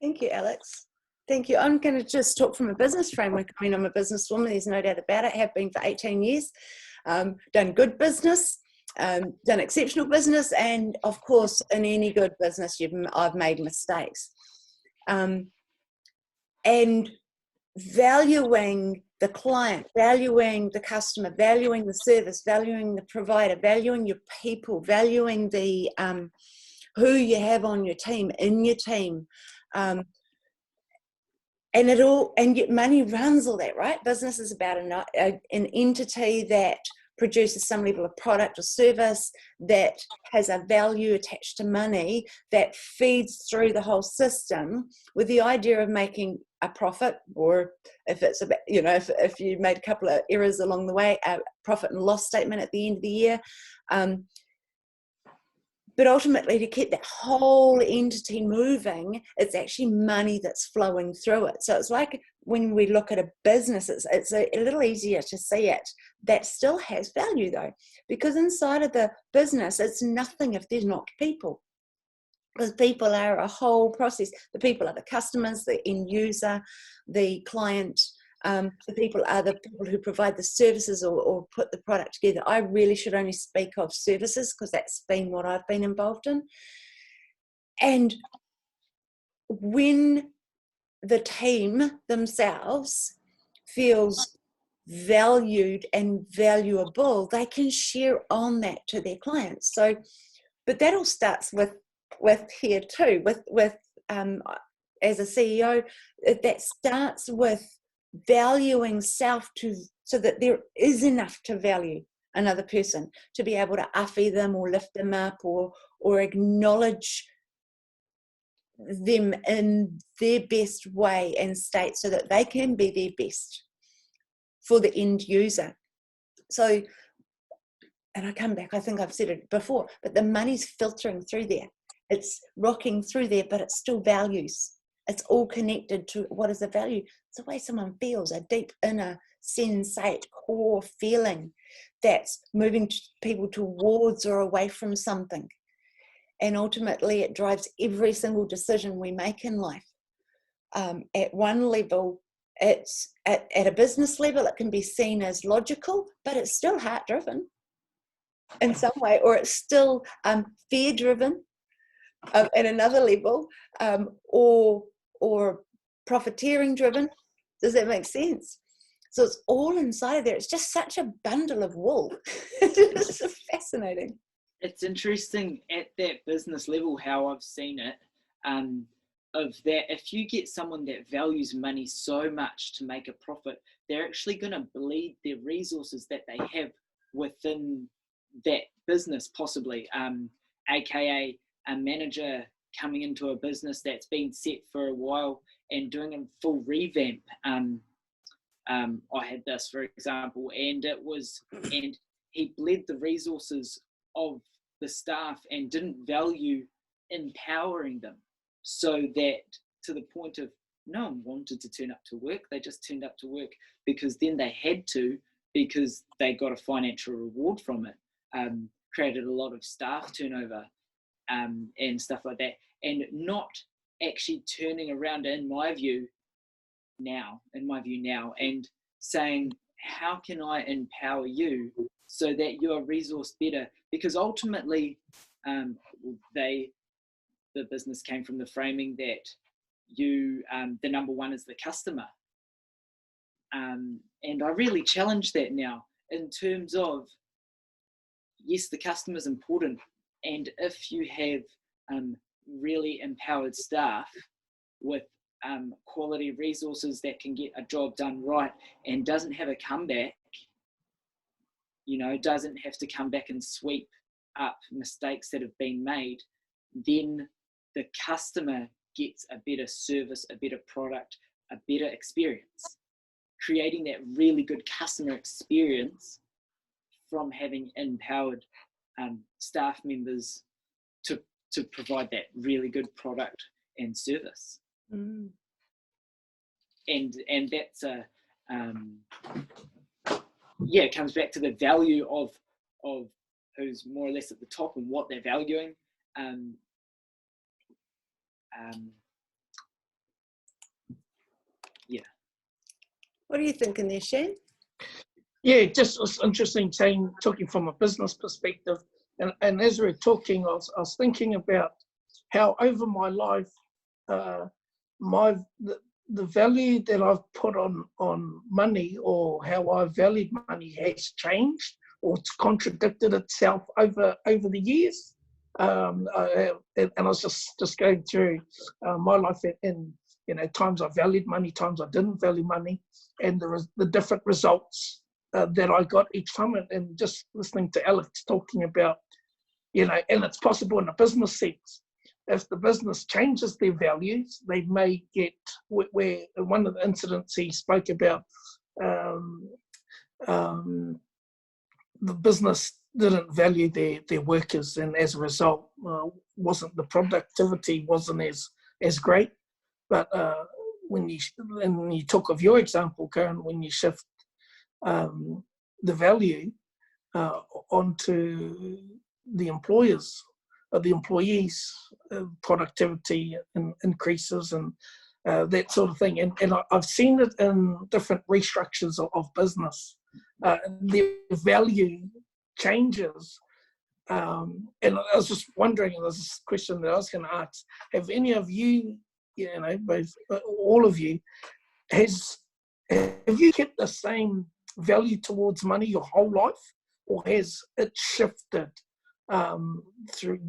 Thank you, Alex. Thank you. I'm going to just talk from a business framework. I mean, I'm a businesswoman, there's no doubt about it. Have been for 18 years. Done good business, done exceptional business, and of course, in any good business, I've made mistakes. And valuing the client, valuing the customer, valuing the service, valuing the provider, valuing your people, valuing the who you have on your team, in your team, and yet money runs all that, right? Business is about an entity that produces some level of product or service that has a value attached to money that feeds through the whole system with the idea of making a profit, or if it's about, if you made a couple of errors along the way, a profit and loss statement at the end of the year. But ultimately, to keep that whole entity moving, it's actually money that's flowing through it. So it's like when we look at a business, it's a little easier to see it. That still has value though, because inside of the business, it's nothing if there's not people. Because people are a whole process. The people are the customers, the end user, the client. The people are the people who provide the services or put the product together. I really should only speak of services because that's been what I've been involved in. And when the team themselves feels valued and valuable, they can share on that to their clients. So, but that all starts with here too, with as a CEO, that starts with valuing self so that there is enough to value another person, to be able to uffy them or lift them up or acknowledge them in their best way and state so that they can be their best for the end user. So, and I come back, I think I've said it before, but the money's filtering through there. It's rocking through there, but it's still values. It's all connected to what is the value. It's the way someone feels, a deep inner sensate core feeling that's moving people towards or away from something. And ultimately it drives every single decision we make in life. At one level, it's at a business level, it can be seen as logical, but it's still heart driven in some way, or it's still fear driven at another level, or profiteering driven. Does that make sense? So it's all inside of there. It's just such a bundle of wool. It's just fascinating. It's interesting at that business level how I've seen it, of that if you get someone that values money so much to make a profit, they're actually going to bleed their resources that they have within that business, possibly, aka a manager coming into a business that's been set for a while and doing a full revamp. I had this, for example, and he bled the resources of the staff and didn't value empowering them, so that to the point of no one wanted to turn up to work. They just turned up to work because then they had to, because they got a financial reward from it. Created a lot of staff turnover and stuff like that, and not actually turning around, in my view now, and saying, how can I empower you so that you're resourced better? Because ultimately, the business came from the framing that the number one is the customer. And I really challenge that now in terms of, yes, the customer is important. And if you have really empowered staff with quality resources that can get a job done right and doesn't have a comeback, doesn't have to come back and sweep up mistakes that have been made, then the customer gets a better service, a better product, a better experience. Creating that really good customer experience from having empowered staff members to provide that really good product and service. And that's it comes back to the value of who's more or less at the top and what they're valuing. What are you thinking there, Shan? Yeah, just was interesting talking from a business perspective. And as we're talking, I was thinking about how over my life, the value that I've put on money, or how I valued money, has changed, or it's contradicted itself over the years. And I was just going through my life, and times I valued money, times I didn't value money, and the different results that I got each time. And just listening to Alex talking about, and it's possible in a business sense. If the business changes their values, they may get where one of the incidents he spoke about, the business didn't value their workers, and as a result, the productivity wasn't as great. But when you talk of your example, Karyn, when you shift the value onto the employers, the employees, productivity increases and that sort of thing. And I've seen it in different restructures of business. The value changes. And I was just wondering, and there's this question that I was going to ask, have any of you, both, all of you, have you kept the same value towards money your whole life, or has it shifted through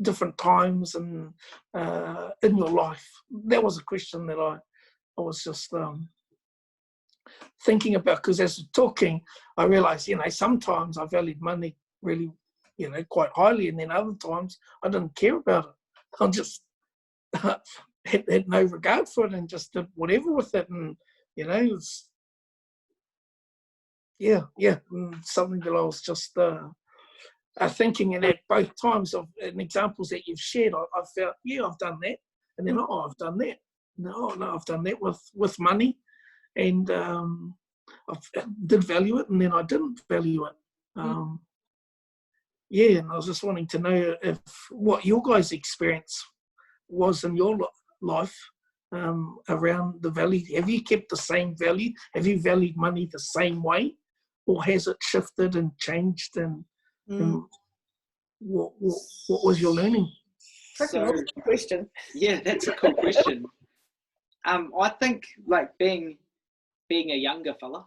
different times and in your life? That was a question that I was just thinking about, because as we're talking, I realized, sometimes I valued money really, quite highly, and then other times I didn't care about it. I just had no regard for it and just did whatever with it, and it was something that I was just thinking. And at both times of examples that you've shared, I felt, I've done that, and then I've done that. No, I've done that with money, and I did value it, and then I didn't value it. And I was just wanting to know if what your guys' experience was in your life around the value. Have you kept the same value? Have you valued money the same way, or has it shifted and changed? And what was your learning? Good question. Yeah, that's a cool question. I think, like, being a younger fella,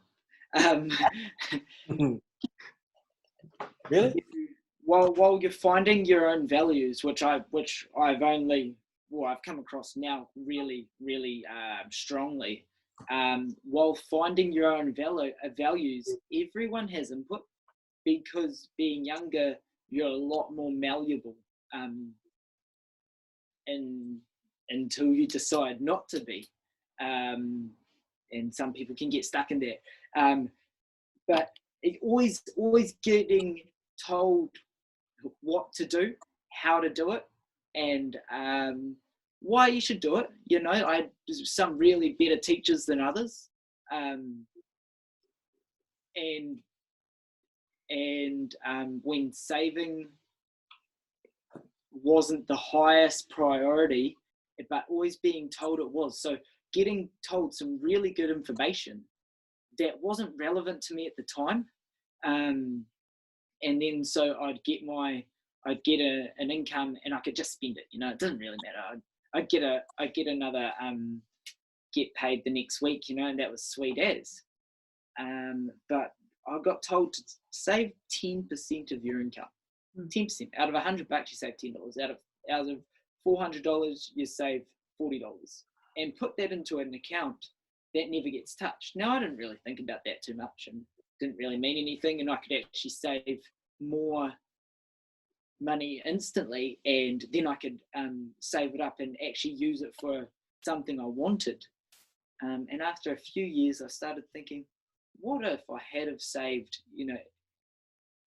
Really? While you're finding your own values, which I've come across now really, really strongly. While finding your own values, everyone has input, because being younger, you're a lot more malleable until you decide not to be. and some people can get stuck in that. But it always getting told what to do, how to do it, and why you should do it. You know, I had some really better teachers than others, and when saving wasn't the highest priority, but always being told it was. So getting told some really good information that wasn't relevant to me at the time, and then so I'd get an income and I could just spend it. You know, it doesn't really matter. I'd get another get paid the next week. You know, and that was sweet as. But I got told to save 10% of your income. 10% out of $100, you save $10. Out of $400, you save $40, and put that into an account that never gets touched. Now, I didn't really think about that too much, and didn't really mean anything, and I could actually save more money instantly, and then I could save it up and actually use it for something I wanted. And after a few years, I started thinking, what if I had have saved, you know,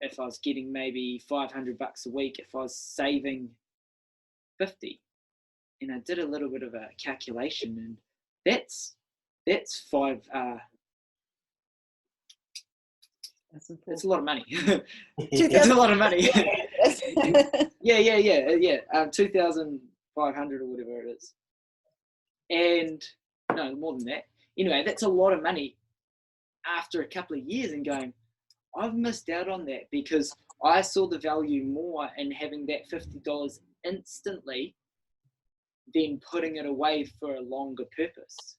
if I was getting maybe $500 a week, if I was saving 50, and I did a little bit of a calculation, and that's five. That's a lot of money. It's a lot of money. Yeah. 2,500 or whatever it is, and no more than that. Anyway, that's a lot of money after a couple of years, and going, I've missed out on that because I saw the value more in having that $50 instantly than putting it away for a longer purpose.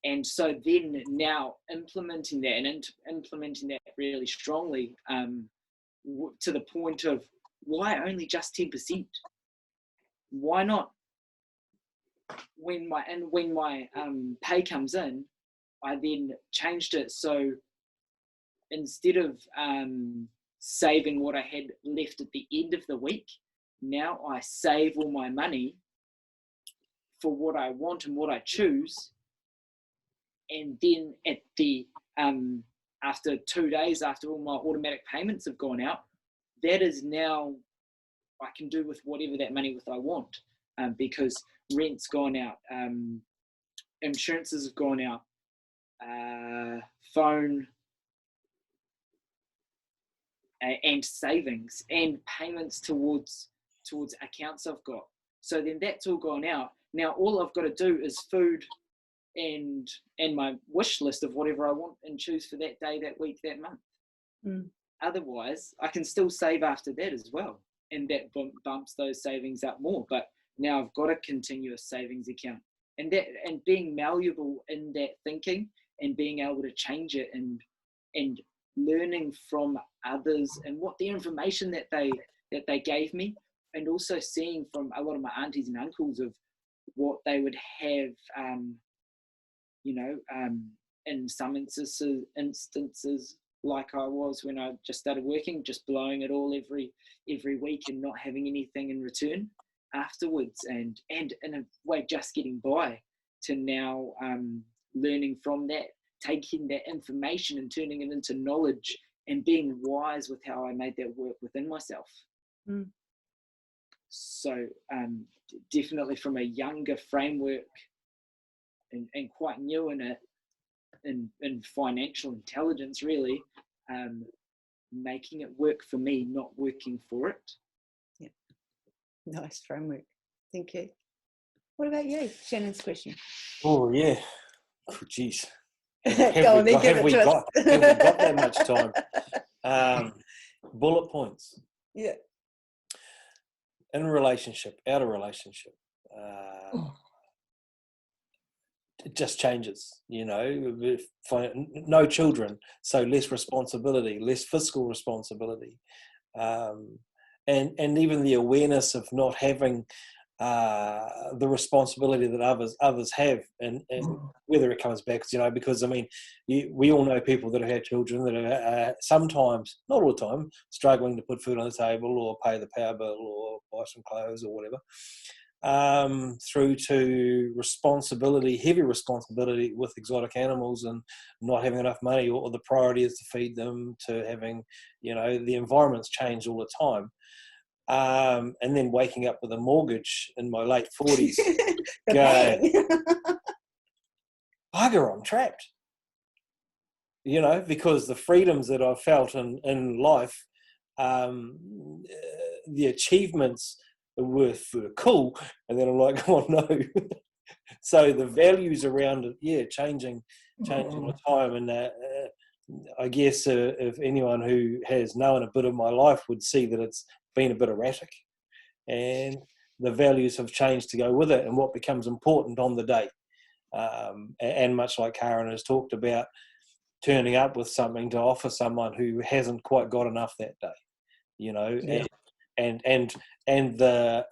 And so then now implementing that and implementing that really strongly, to the point of, why only just 10%? Why not when my pay comes in, I then changed it so instead of saving what I had left at the end of the week, now I save all my money for what I want and what I choose. And then at the after 2 days, after all my automatic payments have gone out, that is now I can do with whatever that money with I want, because rent's gone out, insurances have gone out, phone and savings and payments towards accounts I've got. So then that's all gone out. Now all I've got to do is food and my wish list of whatever I want and choose for that day, that week, that month. Otherwise, I can still save after that as well, and that bumps those savings up more. But now I've got a continuous savings account, and being malleable in that thinking and being able to change it and learning from others and what the information that they gave me, and also seeing from a lot of my aunties and uncles of what they would have, in some instances, like I was when I just started working, just blowing it all every week and not having anything in return afterwards, and in a way just getting by, to now learning from that, taking that information and turning it into knowledge and being wise with how I made that work within myself. So definitely from a younger framework and quite new in it, in financial intelligence, really, making it work for me, not working for it. Yeah, nice framework. Thank you. What about you? Shannon's question. Oh yeah, geez. Have we got that much time? Bullet points. Yeah. In a relationship, out of relationship. It just changes, no children, so less responsibility, less fiscal responsibility, and even the awareness of not having the responsibility that others have, and whether it comes back, because we all know people that have had children that are sometimes, not all the time, struggling to put food on the table or pay the power bill or buy some clothes or whatever. through to responsibility, heavy responsibility with exotic animals and not having enough money, or the priority is to feed them, to having, the environment's changed all the time. And then waking up with a mortgage in my late 40s, going, bugger, I'm trapped. Because the freedoms that I've felt in life, the achievements were cool, and then I'm like, oh no. So the values around it, changing all the time. And I guess if anyone who has known a bit of my life would see that it's been a bit erratic, and the values have changed to go with it, and what becomes important on the day. And much like Karyn has talked about, turning up with something to offer someone who hasn't quite got enough that day, and the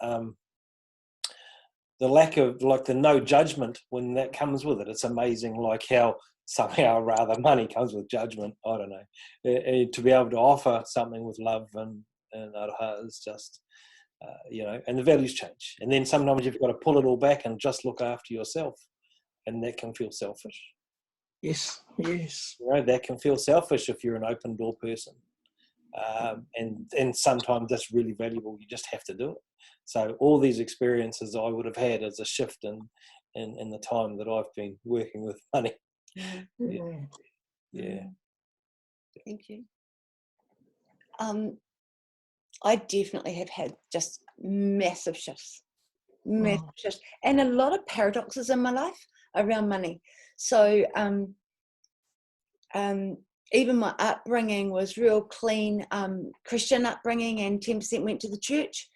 lack of, like, the no judgment when that comes with it. It's amazing, like, how somehow or rather money comes with judgment. I don't know. To be able to offer something with love and aroha is just, and the values change. And then sometimes you've got to pull it all back and just look after yourself, and that can feel selfish. Yes. That can feel selfish if you're an open door person. And sometimes that's really valuable. You just have to do it. So all these experiences I would have had as a shift in the time that I've been working with money. Yeah. Thank you. I definitely have had just massive shifts, and a lot of paradoxes in my life around money. So even my upbringing was real clean, Christian upbringing, and 10% went to the church.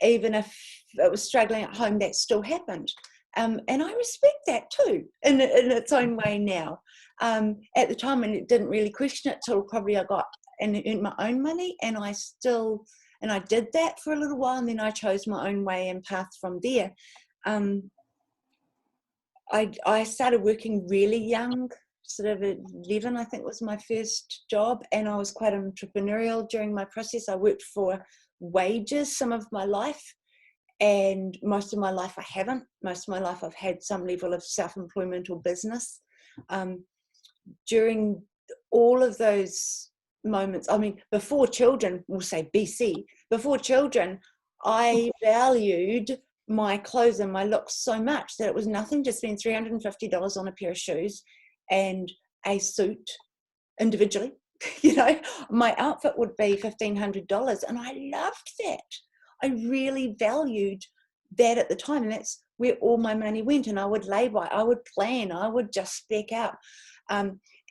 Even if it was struggling at home, that still happened. And I respect that too, in its own way now. At the time, and it didn't really question it till probably I got and earned my own money, and I did that for a little while, and then I chose my own way and path from there. I started working really young, sort of at 11, I think was my first job, and I was quite entrepreneurial during my process. I worked for wages some of my life, and most of my life I haven't. Most of my life I've had some level of self-employment or business. During all of those moments, I mean, before children, we'll say BC, before children, I valued my clothes and my looks so much that it was nothing to spend $350 on a pair of shoes and a suit individually. My outfit would be $1,500, and I loved that. I really valued that at the time, and that's where all my money went. And I would lay by, I would plan, I would just spec out.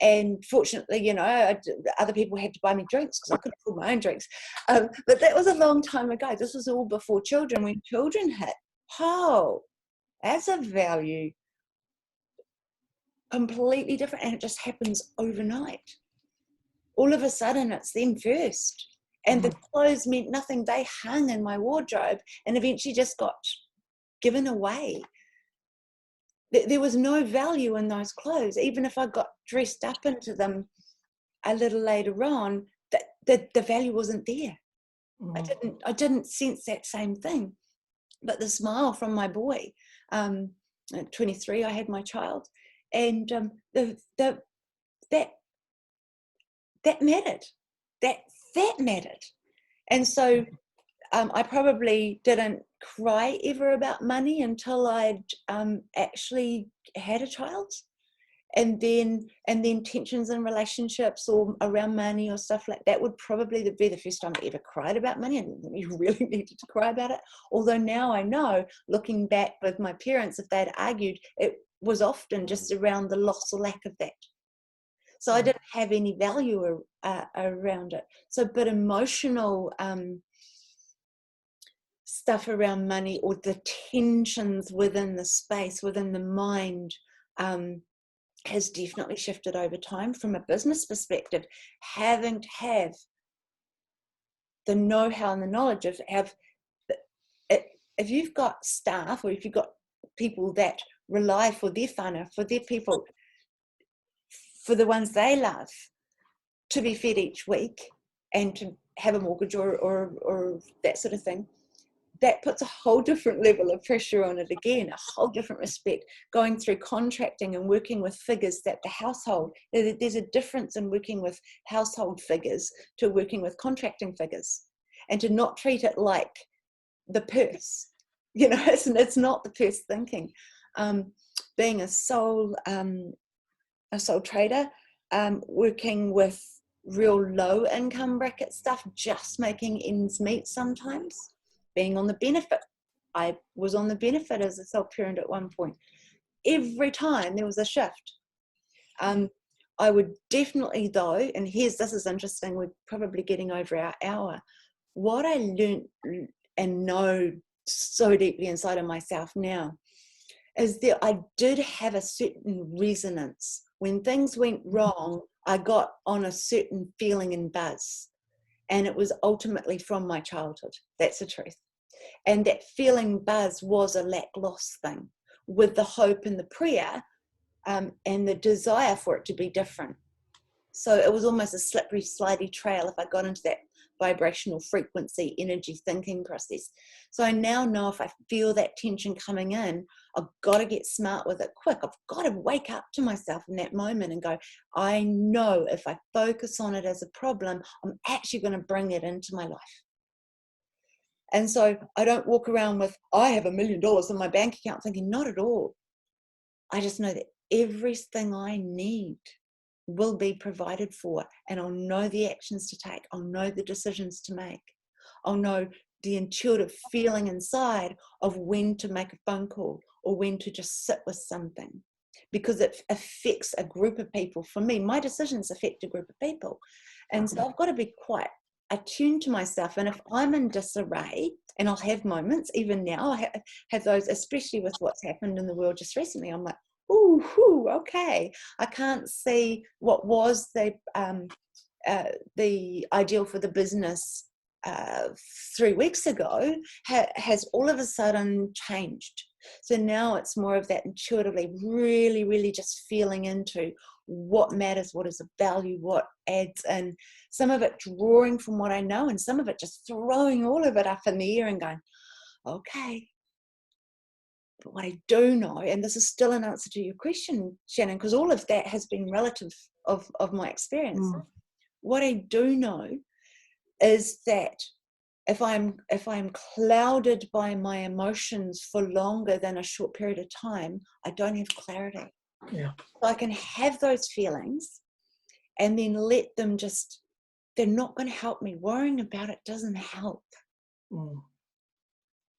And fortunately, other people had to buy me drinks because I couldn't afford my own drinks. But that was a long time ago. This was all before children. When children hit, that's a value completely different, and it just happens overnight. All of a sudden, it's them first. And the clothes meant nothing. They hung in my wardrobe and eventually just got given away. There was no value in those clothes. Even if I got dressed up into them a little later on, the value wasn't there. I didn't sense that same thing. But the smile from my boy, at 23, I had my child, and that mattered. That mattered. And so I probably didn't cry ever about money until I'd actually had a child. And then tensions in relationships or around money or stuff like that would probably be the first time I ever cried about money. I didn't think you really needed to cry about it. Although now I know, looking back with my parents, if they'd argued, it was often just around the loss or lack of that. So I didn't have any value around it. But emotional stuff around money, or the tensions within the space, within the mind, has definitely shifted over time. From a business perspective, having to have the know-how and the knowledge of if you've got staff, or if you've got people that rely for their whānau, for their people, for the ones they love, to be fed each week and to have a mortgage or that sort of thing, that puts a whole different level of pressure on it again, a whole different respect, going through contracting and working with figures that the household, there's a difference in working with household figures to working with contracting figures, and to not treat it like the purse. You know, it's not the purse thinking. Being a sole trader, working with real low income bracket stuff, just making ends meet sometimes, being on the benefit. I was on the benefit as a sole parent at one point. Every time there was a shift. I would definitely though, and this is interesting, we're probably getting over our hour. What I learned and know so deeply inside of myself now is that I did have a certain resonance. When things went wrong, I got on a certain feeling and buzz. And it was ultimately from my childhood. That's the truth. And that feeling buzz was a lack-loss thing, with the hope and the prayer and the desire for it to be different. So it was almost a slippery, slidey trail if I got into that vibrational frequency, energy thinking process. So I now know if I feel that tension coming in, I've got to get smart with it quick. I've got to wake up to myself in that moment and go, I know if I focus on it as a problem, I'm actually going to bring it into my life. And so I don't walk around with, I have $1 million in my bank account, thinking, not at all. I just know that everything I need will be provided for, and I'll know the actions to take. I'll know the decisions to make. I'll know the intuitive feeling inside of when to make a phone call or when to just sit with something, because it affects a group of people. For me, my decisions affect a group of people. And so I've got to be quite attuned to myself. And if I'm in disarray, and I'll have moments, even now, I have those, especially with what's happened in the world just recently, I'm like, ooh, okay, I can't see what was the ideal for the business 3 weeks ago has all of a sudden changed. So now it's more of that intuitively, really, really just feeling into what matters, what is of value, what adds in. Some of it drawing from what I know, and some of it just throwing all of it up in the air and going, okay. But what I do know, and this is still an answer to your question, Shanen, because all of that has been relative of my experience. What I do know is that if I'm clouded by my emotions for longer than a short period of time, I don't have clarity. Yeah. So I can have those feelings and then let them just, they're not going to help me. Worrying about it doesn't help.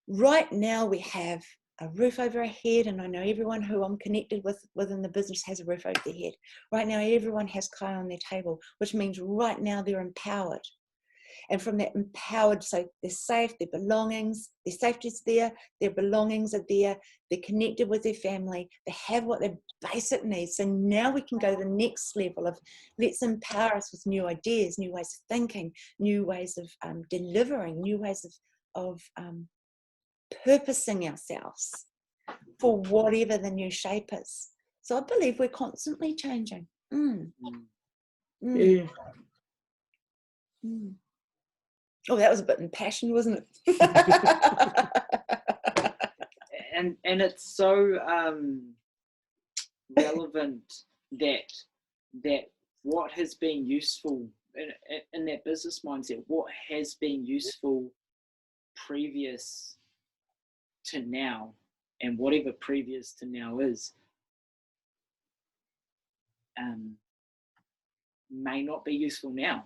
Right now we have a roof over our head, and I know everyone who I'm connected with within the business has a roof over their head. Right now everyone has kai on their table, which means right now they're empowered. And from that empowered, so they're safe, their belongings, their safety's there, their belongings are there, they're connected with their family, they have what their basic needs. So now we can go to the next level of, let's empower us with new ideas, new ways of thinking, new ways of delivering, new ways of purposing ourselves for whatever the new shape is. So I believe we're constantly changing. Yeah. Oh, that was a bit impassioned, wasn't it? and it's so relevant that what has been useful in that business mindset, what has been useful previous to now, and whatever previous to now is, may not be useful now.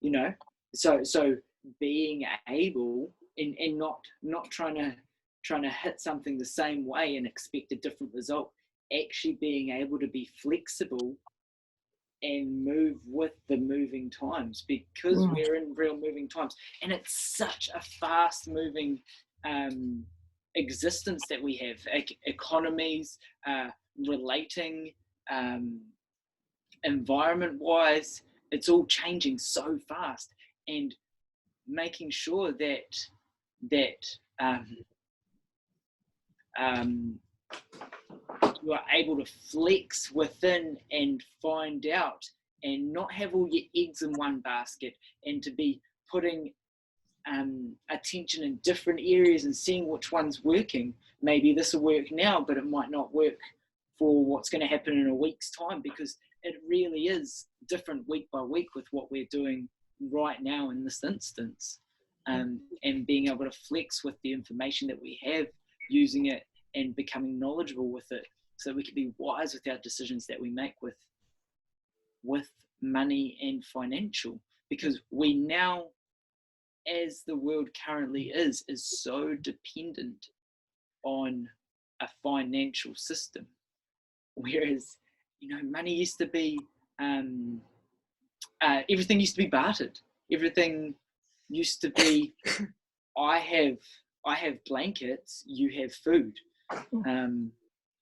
You know, so being able and not trying to hit something the same way and expect a different result, actually being able to be flexible and move with the moving times, because we're in real moving times, and it's such a fast moving existence that we have, economies, relating, environment wise, it's all changing so fast, and making sure that you are able to flex within and find out, and not have all your eggs in one basket, and to be putting attention in different areas and seeing which one's working. Maybe this will work now, but it might not work for what's going to happen in a week's time, because it really is different week by week with what we're doing right now in this instance. And being able to flex with the information that we have, using it and becoming knowledgeable with it, so that we can be wise with our decisions that we make with money and financial. Because we now, as the world currently is so dependent on a financial system. Whereas, money used to be, everything used to be bartered. Everything used to be, I have blankets, you have food.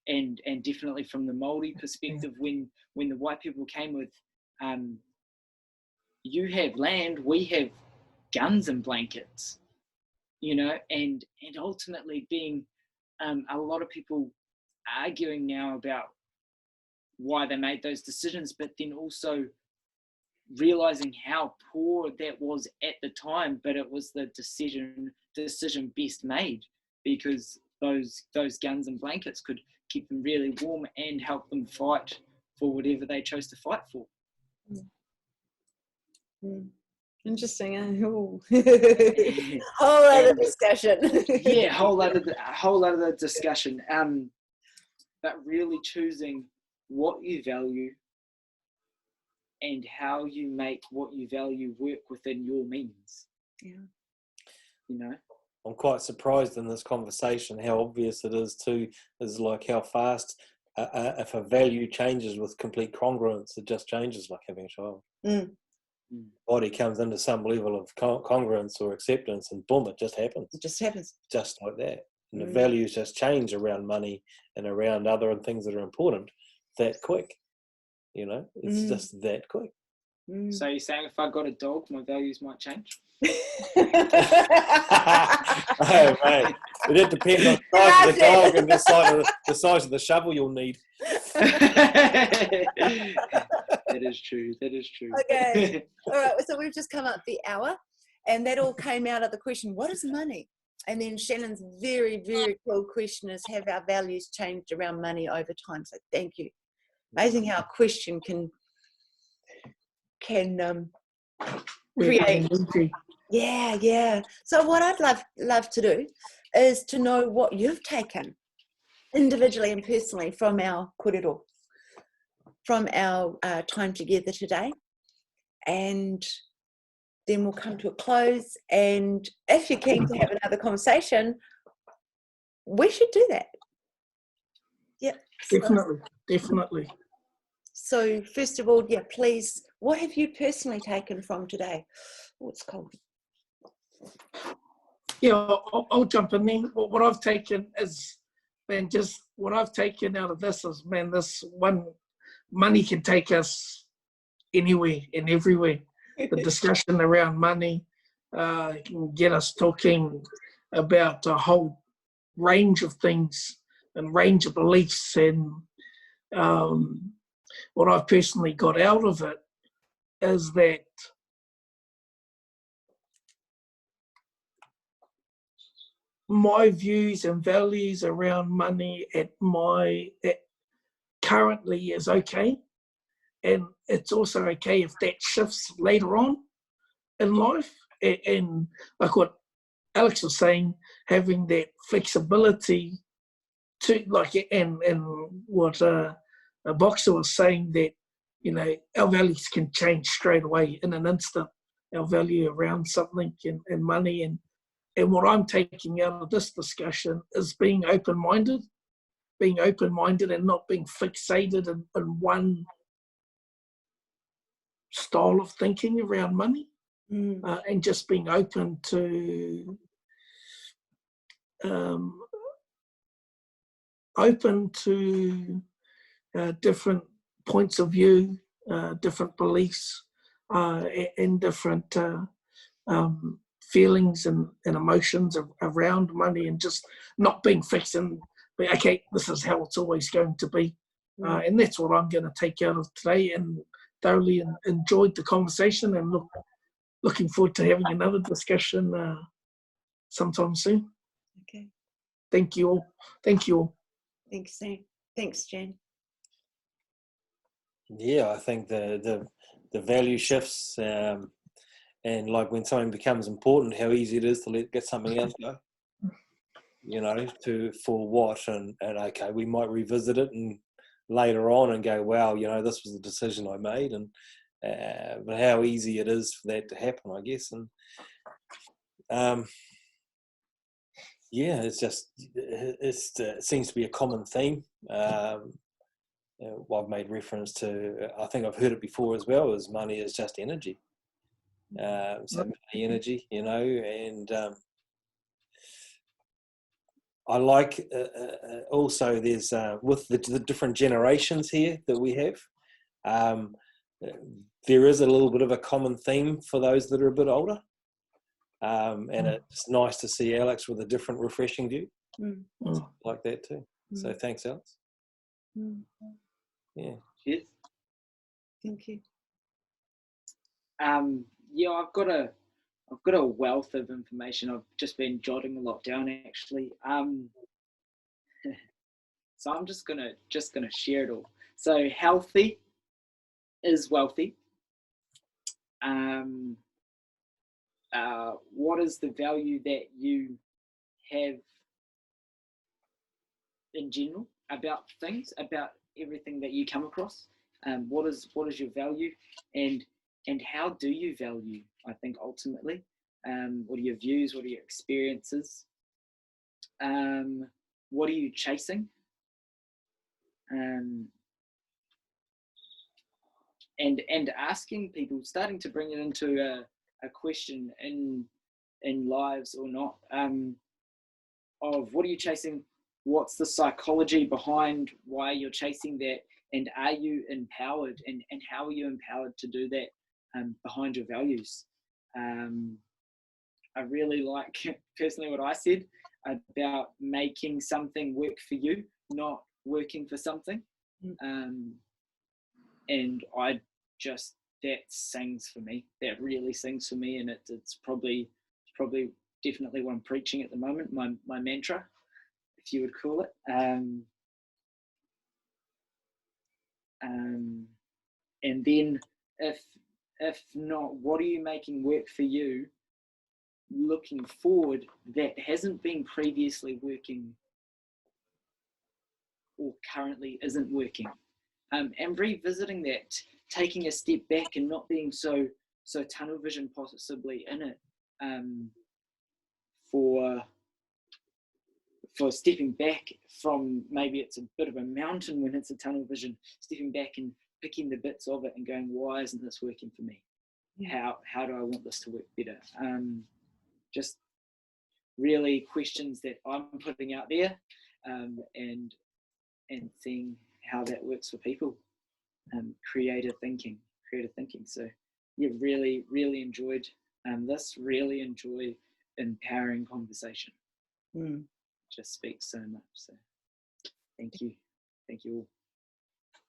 And definitely from the Māori perspective, when the white people came with, you have land, we have guns and blankets, and ultimately being a lot of people arguing now about why they made those decisions, but then also realizing how poor that was at the time, but it was the decision best made, because those guns and blankets could keep them really warm and help them fight for whatever they chose to fight for. Interesting. Whole other discussion. Yeah, whole lot of the discussion. But really choosing what you value and how you make what you value work within your means. Yeah. I'm quite surprised in this conversation how obvious it is too, is like how fast if a value changes with complete congruence, it just changes, like having a child. Body comes into some level of congruence or acceptance, and boom, it just happens. It just happens. Just like that. And the values just change around money and around other things that are important that quick. It's just that quick. So you're saying if I got a dog, my values might change? Oh, mate. It depends on the size of the dog and the size of the shovel you'll need. That is true. Okay. All right. So we've just come up the hour, and that all came out of the question, what is money? And then Shannon's very, very cool question is, have our values changed around money over time? So thank you. Amazing how a question can create. Yeah. So what I'd love to do is to know what you've taken individually and personally from our kōrero, from our time together today, and then we'll come to a close. And if you're keen to have another conversation, we should do that. Yep. Definitely. So first of all, please, what have you personally taken from today? Oh, it's cold. Yeah, I'll jump in there. What I've taken is, what I've taken out of this is, this one, money can take us anywhere and everywhere. The discussion around money can get us talking about a whole range of things and range of beliefs. And what I've personally got out of it is that my views and values around money at currently is okay, and it's also okay if that shifts later on in life. And like what Alex was saying, having that flexibility to and what a boxer was saying, that our values can change straight away in an instant. Our value around something and money and what I'm taking out of this discussion is being open-minded and not being fixated in one style of thinking around money, and just being open to different points of view, different beliefs, and different feelings and emotions around money, and just not being fixed and okay, this is how it's always going to be. And that's what I'm going to take out of today, and thoroughly enjoyed the conversation, and look looking forward to having another discussion sometime soon. Okay. Thank you all. Thank you all. Thanks, Sam. Thanks, Jen. Yeah, I think the value shifts, and like when something becomes important, how easy it is to get something else go. You know, for what, and okay, we might revisit it and later on and go, wow, you know, this was the decision I made, and but how easy it is for that to happen, I guess. And yeah, it's just it seems to be a common theme. I've made reference to, I think I've heard it before as well, is money is just energy. So money, energy, you know, and I like also there's with the different generations here that we have, there is a little bit of a common theme for those that are a bit older, and it's nice to see Alex with a different, refreshing view like that too. So thanks, Alex. Yeah. Cheers. Thank you. Yeah, I've got a wealth of information. I've just been jotting a lot down actually. So I'm just gonna share it all. So healthy is wealthy. What is the value that you have in general about things, about everything that you come across? What is your value, and how do you value? I think ultimately, what are your views? What are your experiences? What are you chasing? And asking people, starting to bring it into a question in lives or not, of what are you chasing? What's the psychology behind why you're chasing that? And are you empowered? And how are you empowered to do that behind your values? I really like personally what I said about making something work for you, not working for something. And I just, that sings for me. That really sings for me, and it's probably definitely what I'm preaching at the moment. My mantra, if you would call it. And then if not, what are you making work for you looking forward that hasn't been previously working or currently isn't working? And revisiting that, taking a step back and not being so tunnel vision possibly in it, for stepping back from, maybe it's a bit of a mountain when it's a tunnel vision, stepping back and picking the bits of it and going, why isn't this working for me? How do I want this to work better? Just really questions that I'm putting out there, and seeing how that works for people. Creative thinking. So yeah, really enjoyed this. Really enjoy empowering conversation. Just speaks so much. So thank you all.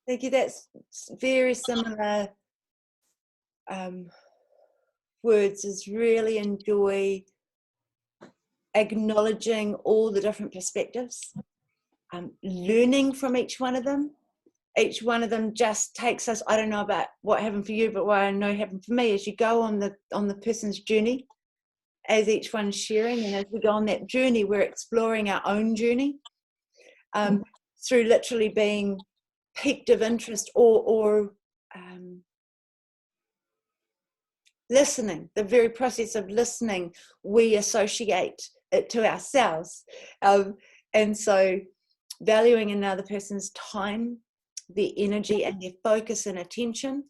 Thank you. That's very similar words. Is really enjoy acknowledging all the different perspectives, learning from each one of them. Each one of them just takes us, I don't know about what happened for you, but what I know happened for me is you go on the person's journey as each one's sharing, and as we go on that journey, we're exploring our own journey through literally being piqued of interest or listening. The very process of listening, we associate it to ourselves. And so valuing another person's time, their energy and their focus and attention,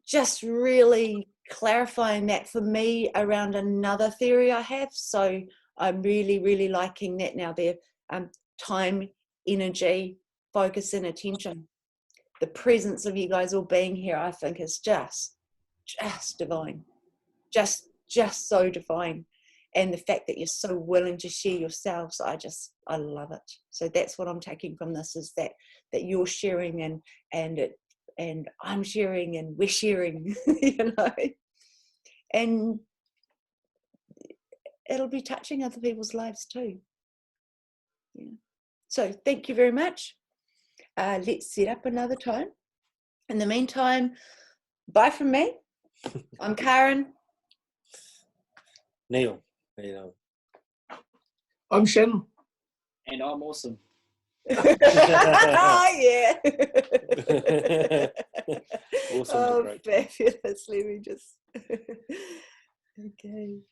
just really clarifying that for me around another theory I have. So I'm really liking that now there. Time, energy, focus and attention. The presence of you guys all being here, I think, is just divine. Just so divine. And the fact that you're so willing to share yourselves, I love it. So that's what I'm taking from this, is that you're sharing and it and I'm sharing and we're sharing, you know, and it'll be touching other people's lives too. Yeah. So thank you very much. Let's set up another time. In the meantime, bye from me. I'm Karyn. Neil. I'm Shanen. And I'm awesome. Oh, yeah. Awesome. Oh, Great. fabulous. Let me just. Okay.